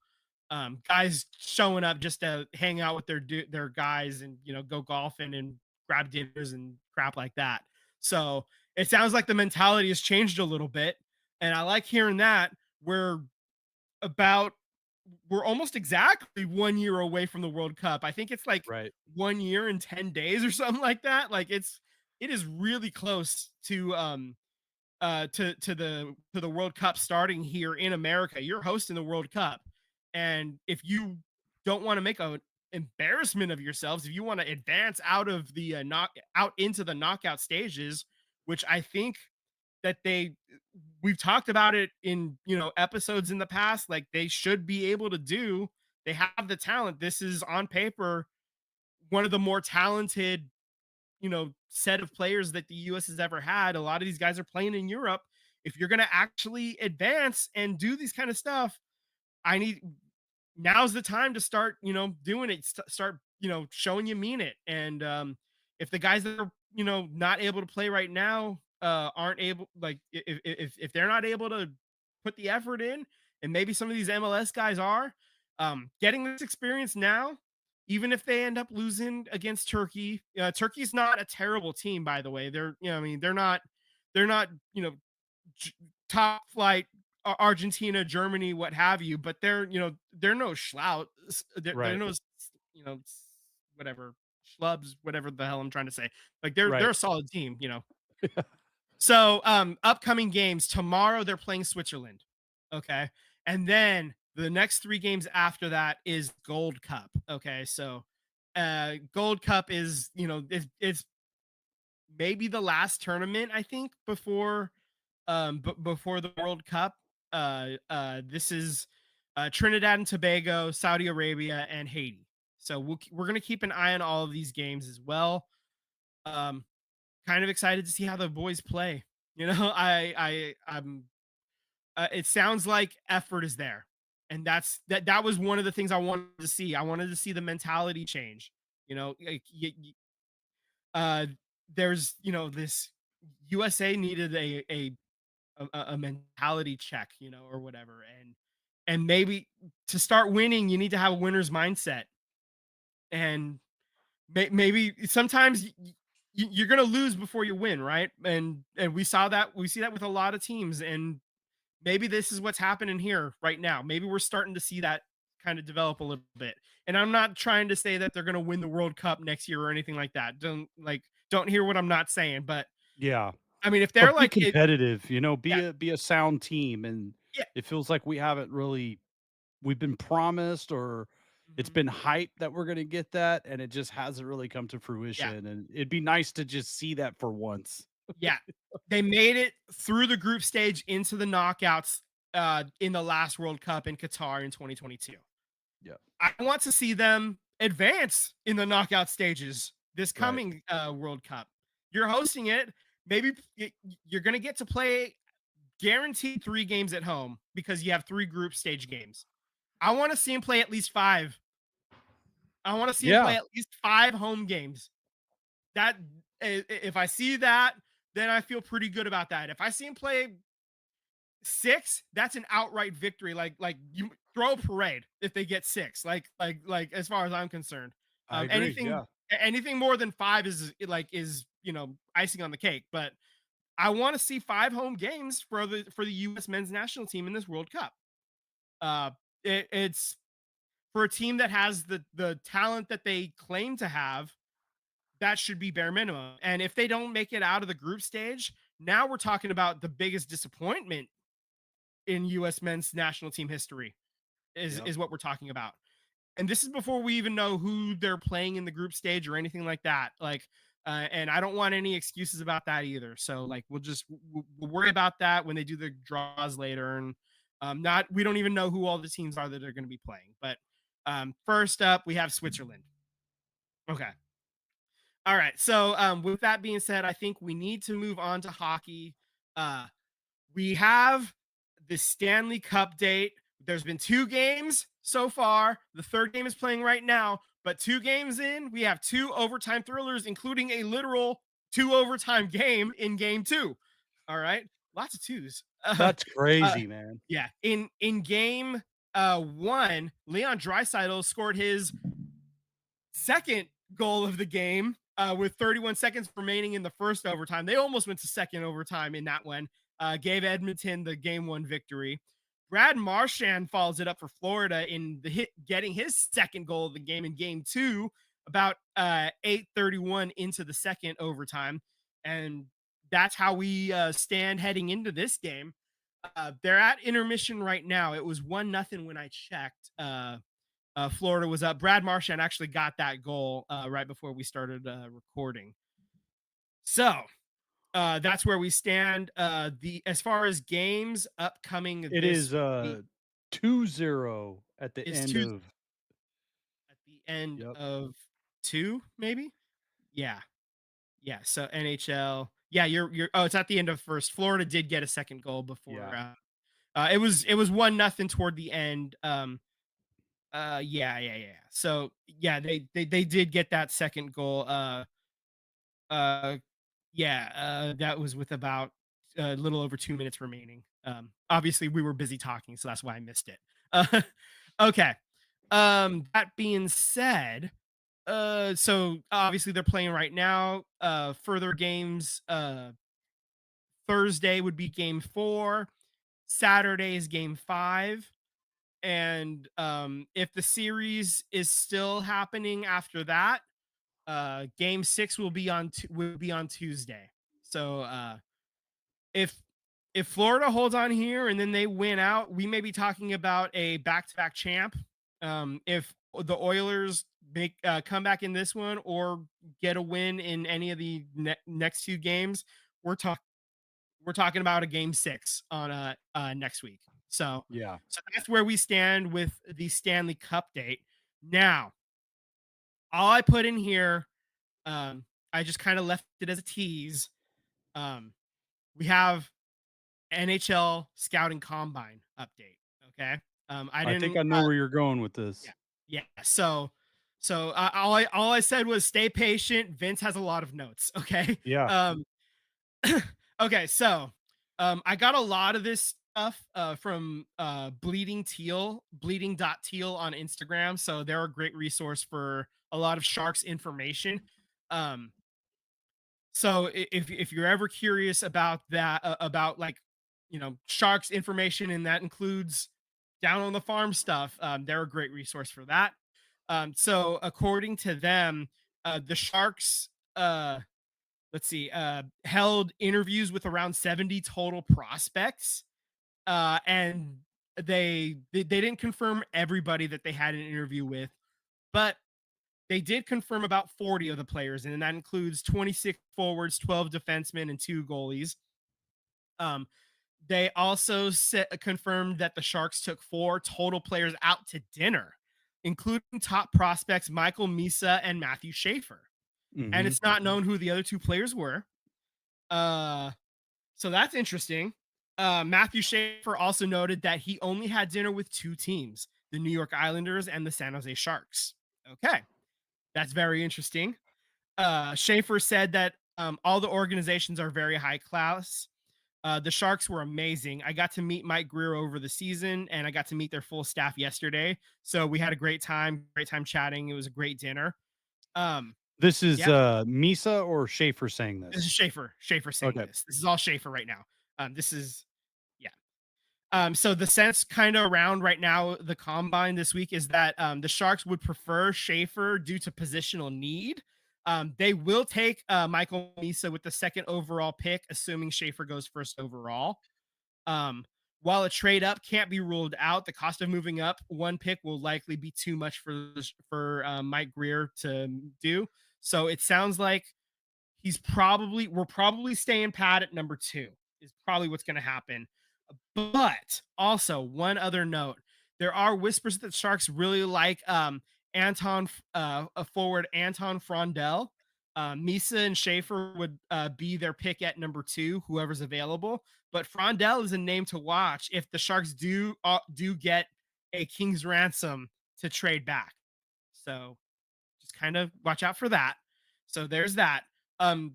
guys showing up just to hang out with their guys and go golfing and grab dinners and crap like that. So it sounds like the mentality has changed a little bit, and I like hearing that. About we're almost exactly 1 year away from the World Cup. I think it's like Right. 1 year and 10 days or something like that. Like it is really close to the World Cup starting here in America. You're hosting the World Cup. And if you don't want to make an embarrassment of yourselves, if you want to advance out of the knock out into the knockout stages, which I think that we've talked about it in episodes in the past, like they should be able to do. They have the talent. This is on paper one of the more talented set of players that the US has ever had. A lot of these guys are playing in Europe. If you're going to actually advance and do these kind of stuff, I need now's the time to start, doing it. Start, showing you mean it. And if the guys that are, not able to play right now, aren't able, like, if they're not able to put the effort in, and maybe some of these MLS guys are, getting this experience now, even if they end up losing against Turkey. Turkey's not a terrible team, by the way. They're, I mean, they're not, j- top flight Argentina, Germany, what have you, but they're no schlout. They're Right. no whatever schlubs, whatever the hell I'm trying to say. Like they're Right. a solid team. So upcoming games tomorrow they're playing Switzerland. Okay. And then the next 3 games after that is Gold Cup. Okay. So Gold Cup is, it's maybe the last tournament I think before the World Cup. This is Trinidad and Tobago, Saudi Arabia, and Haiti. So we're gonna keep an eye on all of these games as well. Um, Kind of excited to see how the boys play. I'm. It sounds like effort is there, and that was one of the things I wanted to see. I wanted to see the mentality change. Like, uh, there's this USA needed a mentality check, or whatever. And maybe to start winning, you need to have a winner's mindset. And maybe sometimes you're going to lose before you win, right? And we see that with a lot of teams. And maybe this is what's happening here right now. Maybe we're starting to see that kind of develop a little bit. And I'm not trying to say that they're going to win the World Cup next year or anything like that. Don't hear what I'm not saying, but Yeah. I mean, if they're But be like it, competitive, yeah, be a sound team, and yeah. it feels like we've been promised, or it's Mhm. been hyped that we're gonna get that, and it just hasn't really come to Yeah. fruition, and it'd be nice to just see that for once. Yeah. They made it through the group stage into the knockouts in the last World Cup in Qatar in 2022. Yeah. I want to see them advance in the knockout stages this Right. coming World Cup. You're hosting it. Maybe you're going to get to play guaranteed 3 games at home because you have 3 group stage games. I want to see him play at least 5. I want to see him Yeah. play at least 5 home games. That if I see that, then I feel pretty good about that. If I see him play 6, that's an outright victory. Like you throw a parade if they get 6. Like as far as I'm concerned, I agree, anything yeah. anything more than 5 is icing on the cake. But I want to see 5 home games for the U.S. men's national team in this World Cup. Uh, it's for a team that has the talent that they claim to have, that should be bare minimum. And if they don't make it out of the group stage, now we're talking about the biggest disappointment in US men's national team history Yep. is what we're talking about. And this is before we even know who they're playing in the group stage or anything like that. Like, and I don't want any excuses about that either. So like, we'll worry about that when they do the draws later. And not we don't even know who all the teams are that are going to be playing. But first up, we have Switzerland. Okay. All right. So with that being said, I think we need to move on to hockey. Uh, we have the Stanley Cup date. There's been 2 games so far. The third game is playing right now, but 2 games in, we have 2 overtime thrillers, including a literal 2 overtime game in game 2. All right, lots of twos. That's Uh, crazy, man. yeah, in game 1, Leon Draisaitl scored his second goal of the game with 31 seconds remaining in the first overtime. They almost went to second overtime in that one. Gave Edmonton the game 1 victory. Brad Marchand follows it up for Florida in the hit, getting his second goal of the game in game 2, about 8:31 into the second overtime, and that's how we stand heading into this game. They're at intermission right now. It was 1-0 when I checked. Florida was up. Brad Marchand actually got that goal right before we started recording. So that's where we stand. The As far as games upcoming It this is week, 2-0 at the it's end Tuesday of. at the end Yep. of 2, maybe. Yeah, yeah. So NHL. Yeah, you're. Oh, it's at the end of first. Florida did get a second goal before. Yeah. It was 1-0 toward the end. Yeah. So yeah, they did get that second goal. Uh, yeah, that was with about a little over 2 minutes remaining. Obviously we were busy talking, so that's why I missed it. Uh, okay. That being said, so obviously they're playing right now. Further games, Thursday would be game 4, Saturday is game 5. And if the series is still happening after that, game 6 will be on Tuesday. So if if Florida holds on here and then they win out, we may be talking about a back-to-back champ. If the Oilers make come back in this one or get a win in any of the next 2 games, we're talking we're talking about a game 6 on next week. So Yeah. so that's where we stand with the Stanley Cup date. Now, all I put in here, I just kind of left it as a tease. Um, we have NHL scouting combine update. Okay. I I think didn't. I know where you're going with this. Yeah. Yeah. So all I said was stay patient. Vince has a lot of notes. Okay. Yeah. Um, okay. So, I got a lot of this stuff from bleeding.teal on Instagram. So they're a great resource for a lot of Sharks information. Um, so if you're ever curious about that, about like, Sharks information, and that includes down on the farm stuff, they're a great resource for that. So according to them, the Sharks, let's see, held interviews with around 70 total prospects, and they didn't confirm everybody that they had an interview with, but they did confirm about 40 of the players, and that includes 26 forwards, 12 defensemen, and 2 goalies. Um, they also confirmed that the Sharks took 4 total players out to dinner, including top prospects Michael Misa and Matthew Schaefer. And Mhm. it's not known who the other 2 players were. Uh, so that's interesting. Matthew Schaefer also noted that he only had dinner with 2 teams, the New York Islanders and the San Jose Sharks. Okay, that's very interesting. Schaefer said that all the organizations are very high class. The Sharks were amazing. I got to meet Mike Greer over the season, and I got to meet their full staff yesterday. So we had a great time chatting. It was a great dinner. Um, This is, yeah, Misa or Schaefer saying this is this? Schaefer saying Okay. this. This is all Schaefer right now. This is, yeah. So the sense kind of around right now, the combine this week is that the Sharks would prefer Schaefer due to positional need. They will take Michael Misa with the second overall pick, assuming Schaefer goes first overall. Um, while a trade up can't be ruled out, the cost of moving up one pick will likely be too much for Mike Greer to do. So it sounds like we're probably staying pat at number two is probably what's going to happen. But also one other note, there are whispers that the Sharks really like a forward Anton Frondel. Misa and Schaefer would be their pick at number two, whoever's available. But Frondel is a name to watch if the Sharks do get a king's ransom to trade back. So just kind of watch out for that. So there's that.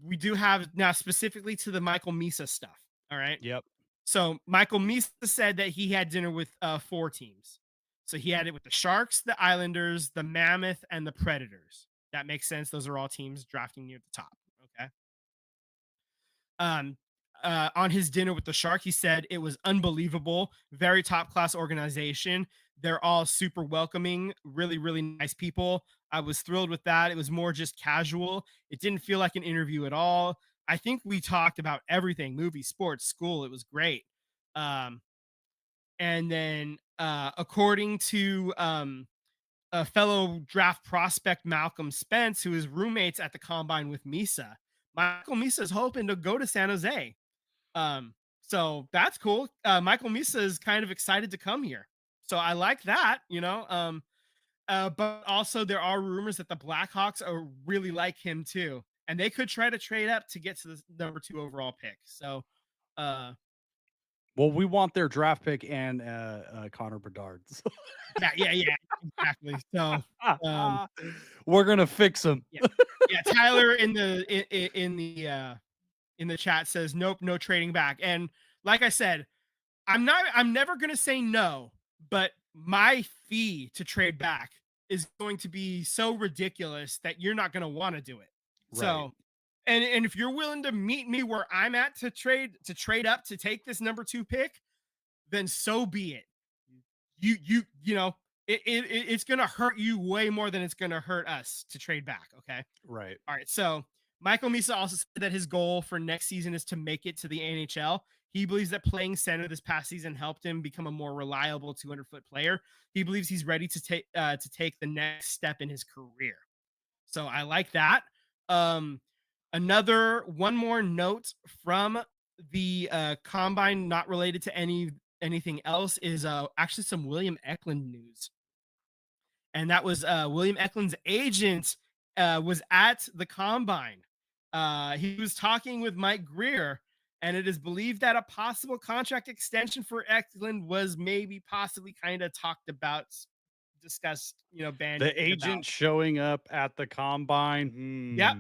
We do have now specifically to the Michael Misa stuff. All right. Yep. So Michael Misa said that he had dinner with four teams. So he had it with the Sharks, the Islanders, the Mammoth, and the Predators. That makes sense. Those are all teams drafting near the top. Okay. Um, on his dinner with the Shark, he said it was unbelievable, very top class organization. They're all super welcoming, really, really nice people. I was thrilled with that. It was more just casual. It didn't feel like an interview at all. I think we talked about everything: movie, sports, school. It was great. Um, and then, according to a fellow draft prospect, Malcolm Spence, who is roommates at the combine with Misa, Michael Misa is hoping to go to San Jose. So that's cool. Michael Misa is kind of excited to come here. So I like that, you know. But also there are rumors that the Blackhawks are really like him too. And they could try to trade up to get to the number two overall pick. So uh Well, we want their draft pick and Connor Bedard. yeah, exactly. So um We're gonna fix him. yeah. Yeah, Tyler in the chat says nope, no trading back. And like I said, I'm never going to say no, but my fee to trade back is going to be so ridiculous that you're not going to want to do it. Right. So, and if you're willing to meet me where I'm at to trade up to take this number 2 pick, then so be it. You know, it's going to hurt you way more than it's going to hurt us to trade back, okay? Right. All right. So Michael Misa also said that his goal for next season is to make it to the NHL. He believes that playing center this past season helped him become a more reliable 200-foot player. He believes he's ready to take the next step in his career. So I like that. Um, one more note from the combine, not related to anything else, is actually some William Eklund news, and that was William Eklund's agent was at the combine. He was talking with Mike Greer, and it is believed that a possible contract extension for Eklund was maybe possibly kind of talked about, discussed, you know, The bandied about. agent showing up at the combine. Yep,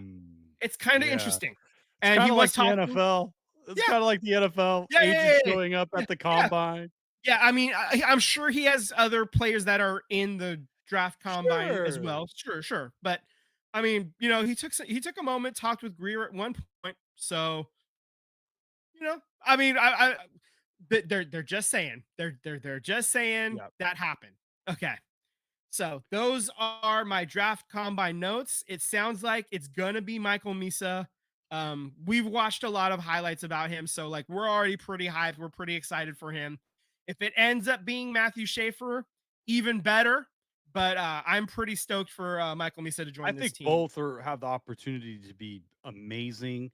it's kind of Yeah. interesting, It's and he kinda was like the talking. NFL. It's Yeah, kinda like the NFL, agent yeah. showing up Yeah, at the yeah. combine. Yeah, I mean, I'm sure he has other players that are in the draft combine as Sure. well. Sure, sure. But I mean, you know, he took a moment, talked with Greer at one point. So, you know, I mean, they're just saying. They're just saying Yeah. that happened. Okay. So those are my draft combine notes. It sounds like it's gonna be Michael Misa. We've watched a lot of highlights about him, so like we're already pretty hyped. We're pretty excited for him. If it ends up being Matthew Schaefer, even better. But I'm pretty stoked for Michael Misa to I join this think team. both have the opportunity to be amazing,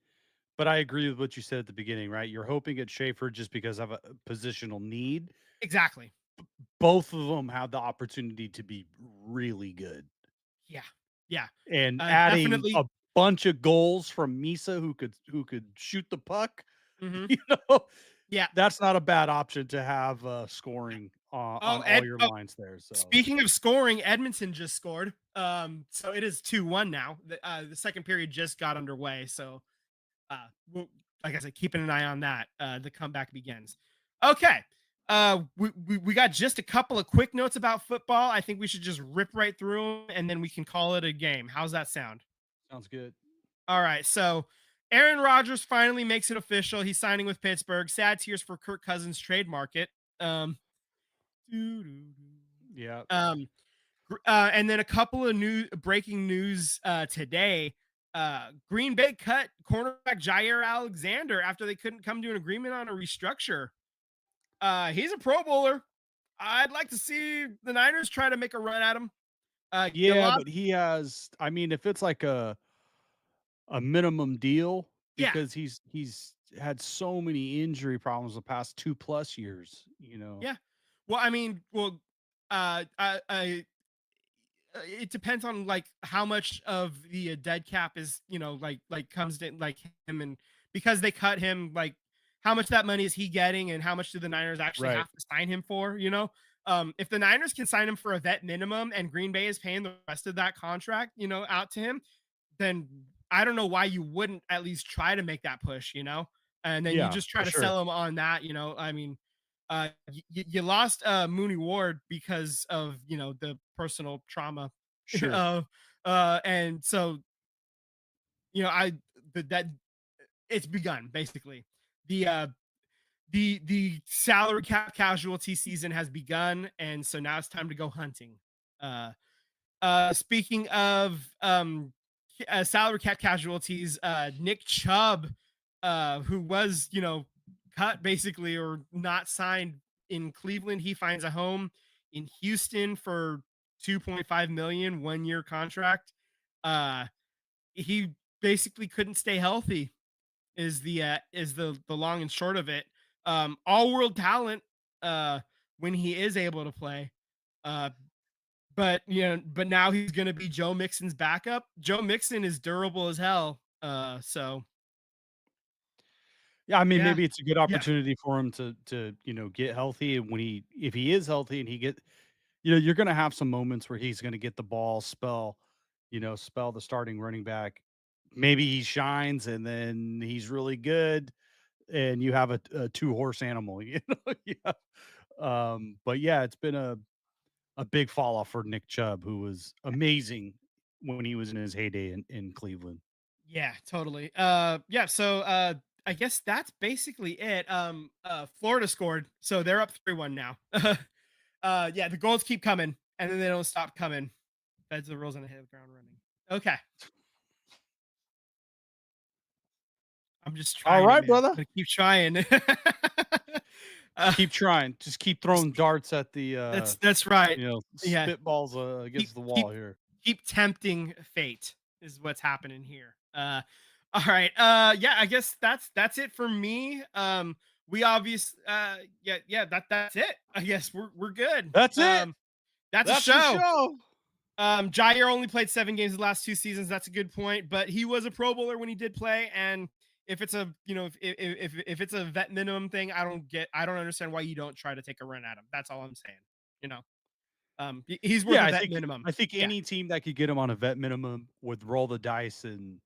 but I agree with what you said at the beginning, right? You're hoping at Schaefer just because of a positional need. Exactly. Both of them have the opportunity to be really good. Yeah. Yeah. And adding Definitely. a bunch of goals from Misa who could shoot the puck, Hmm. you know, Yeah. that's not a bad option to have, scoring on Oh, all your lines there, so speaking of scoring, Edmonton just scored. So it is 2-1 now. The second period just got underway. So we'll, like I said, keeping an eye on that. The comeback begins. Okay. We got just a couple of quick notes about football. I think we should just rip right through them and then we can call it a game. How's that sound? sounds good. All right. So Aaron Rodgers finally makes it official. He's signing with Pittsburgh. Sad tears for Kirk Cousins' trade market. Um, doo-doo-doo. Yeah. um, and then a couple of new breaking news today. Green Bay cut cornerback Jair Alexander after they couldn't come to an agreement on a restructure. He's a Pro Bowler. I'd like to see the Niners try to make a run at him. You Yeah, lost, but he has, I mean, if it's like a minimum deal, yeah, because he's had so many injury problems the past 2 plus years, you know? yeah. Well, I mean, well, I it depends on like how much of the dead cap is like comes in like him, and because they cut him, like how much that money is he getting and how much do the Niners actually Right. have to sign him for, if the Niners can sign him for a vet minimum and Green Bay is paying the rest of that contract out to him, then I don't know why you wouldn't at least try to make that push, and then you Yeah, just try for to sure. sell him on that. I mean, you lost Mooney Ward because of the personal trauma. Sure. uh, and so I that it's begun basically. The the salary cap casualty season has begun, and so now it's time to go hunting. Uh, Speaking of salary cap casualties, Nick Chubb, who was cut basically or not signed in Cleveland, he finds a home in Houston for 2.5 million 1 year contract. Uh, he basically couldn't stay healthy. Is the long and short of it. All world talent when he is able to play. Uh, but now he's gonna be Joe Mixon's backup. Joe Mixon is durable as hell. So Yeah, I mean, yeah, maybe it's a good yeah, opportunity for him to, get healthy, and when if he is healthy and you're gonna have some moments where he's gonna get the ball, spell the starting running back. Maybe he shines and then he's really good and you have a two-horse animal, you know? Yeah. But yeah, it's been a big fall off for Nick Chubb, who was amazing when he was in his heyday in Cleveland. yeah, totally. Yeah. So I guess that's basically it. Florida scored, so they're up 3-1 now. Yeah, the goals keep coming, and then they don't stop coming. That's the rules on the hit of ground running. Okay, I'm just All trying it, right, man. brother. I'm gonna keep trying. uh, Keep trying. Just keep just throwing darts at the, that's right. Yeah, spitballs, keep against the wall keep here. keep tempting fate is what's happening here. All right. Yeah, I guess that's it for me. We obviously yeah, that's it. I guess we're good. That's it. That's a That's the show. show. Jair only played 7 games the last 2 seasons. That's a good point, but he was a Pro Bowler when he did play. And if it's a if it's a vet minimum thing, I don't understand why you don't try to take a run at him. That's all I'm saying. You know, he's worth Yeah, a I vet think minimum. I think Yeah, any team that could get him on a vet minimum would roll the dice and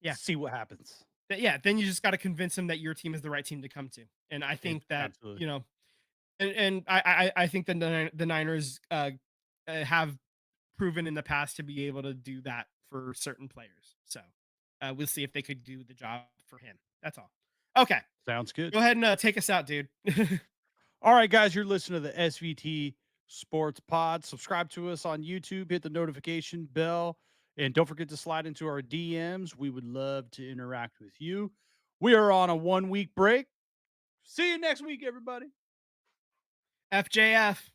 yeah, see what happens. yeah. Then you just got to convince him that your team is the right team to come to. And I It think that absolutely. and I think the Niners have proven in the past to be able to do that for certain players. So we'll see if they could do the job for him. That's all. Okay, Sounds good. go ahead and take us out, dude. All right, guys, you're listening to the SVT Sports Pod. Subscribe to us on YouTube, hit the notification bell, and don't forget to slide into our DMs. We would love to interact with you. We are on a 1 week break. See you next week, everybody. FJF.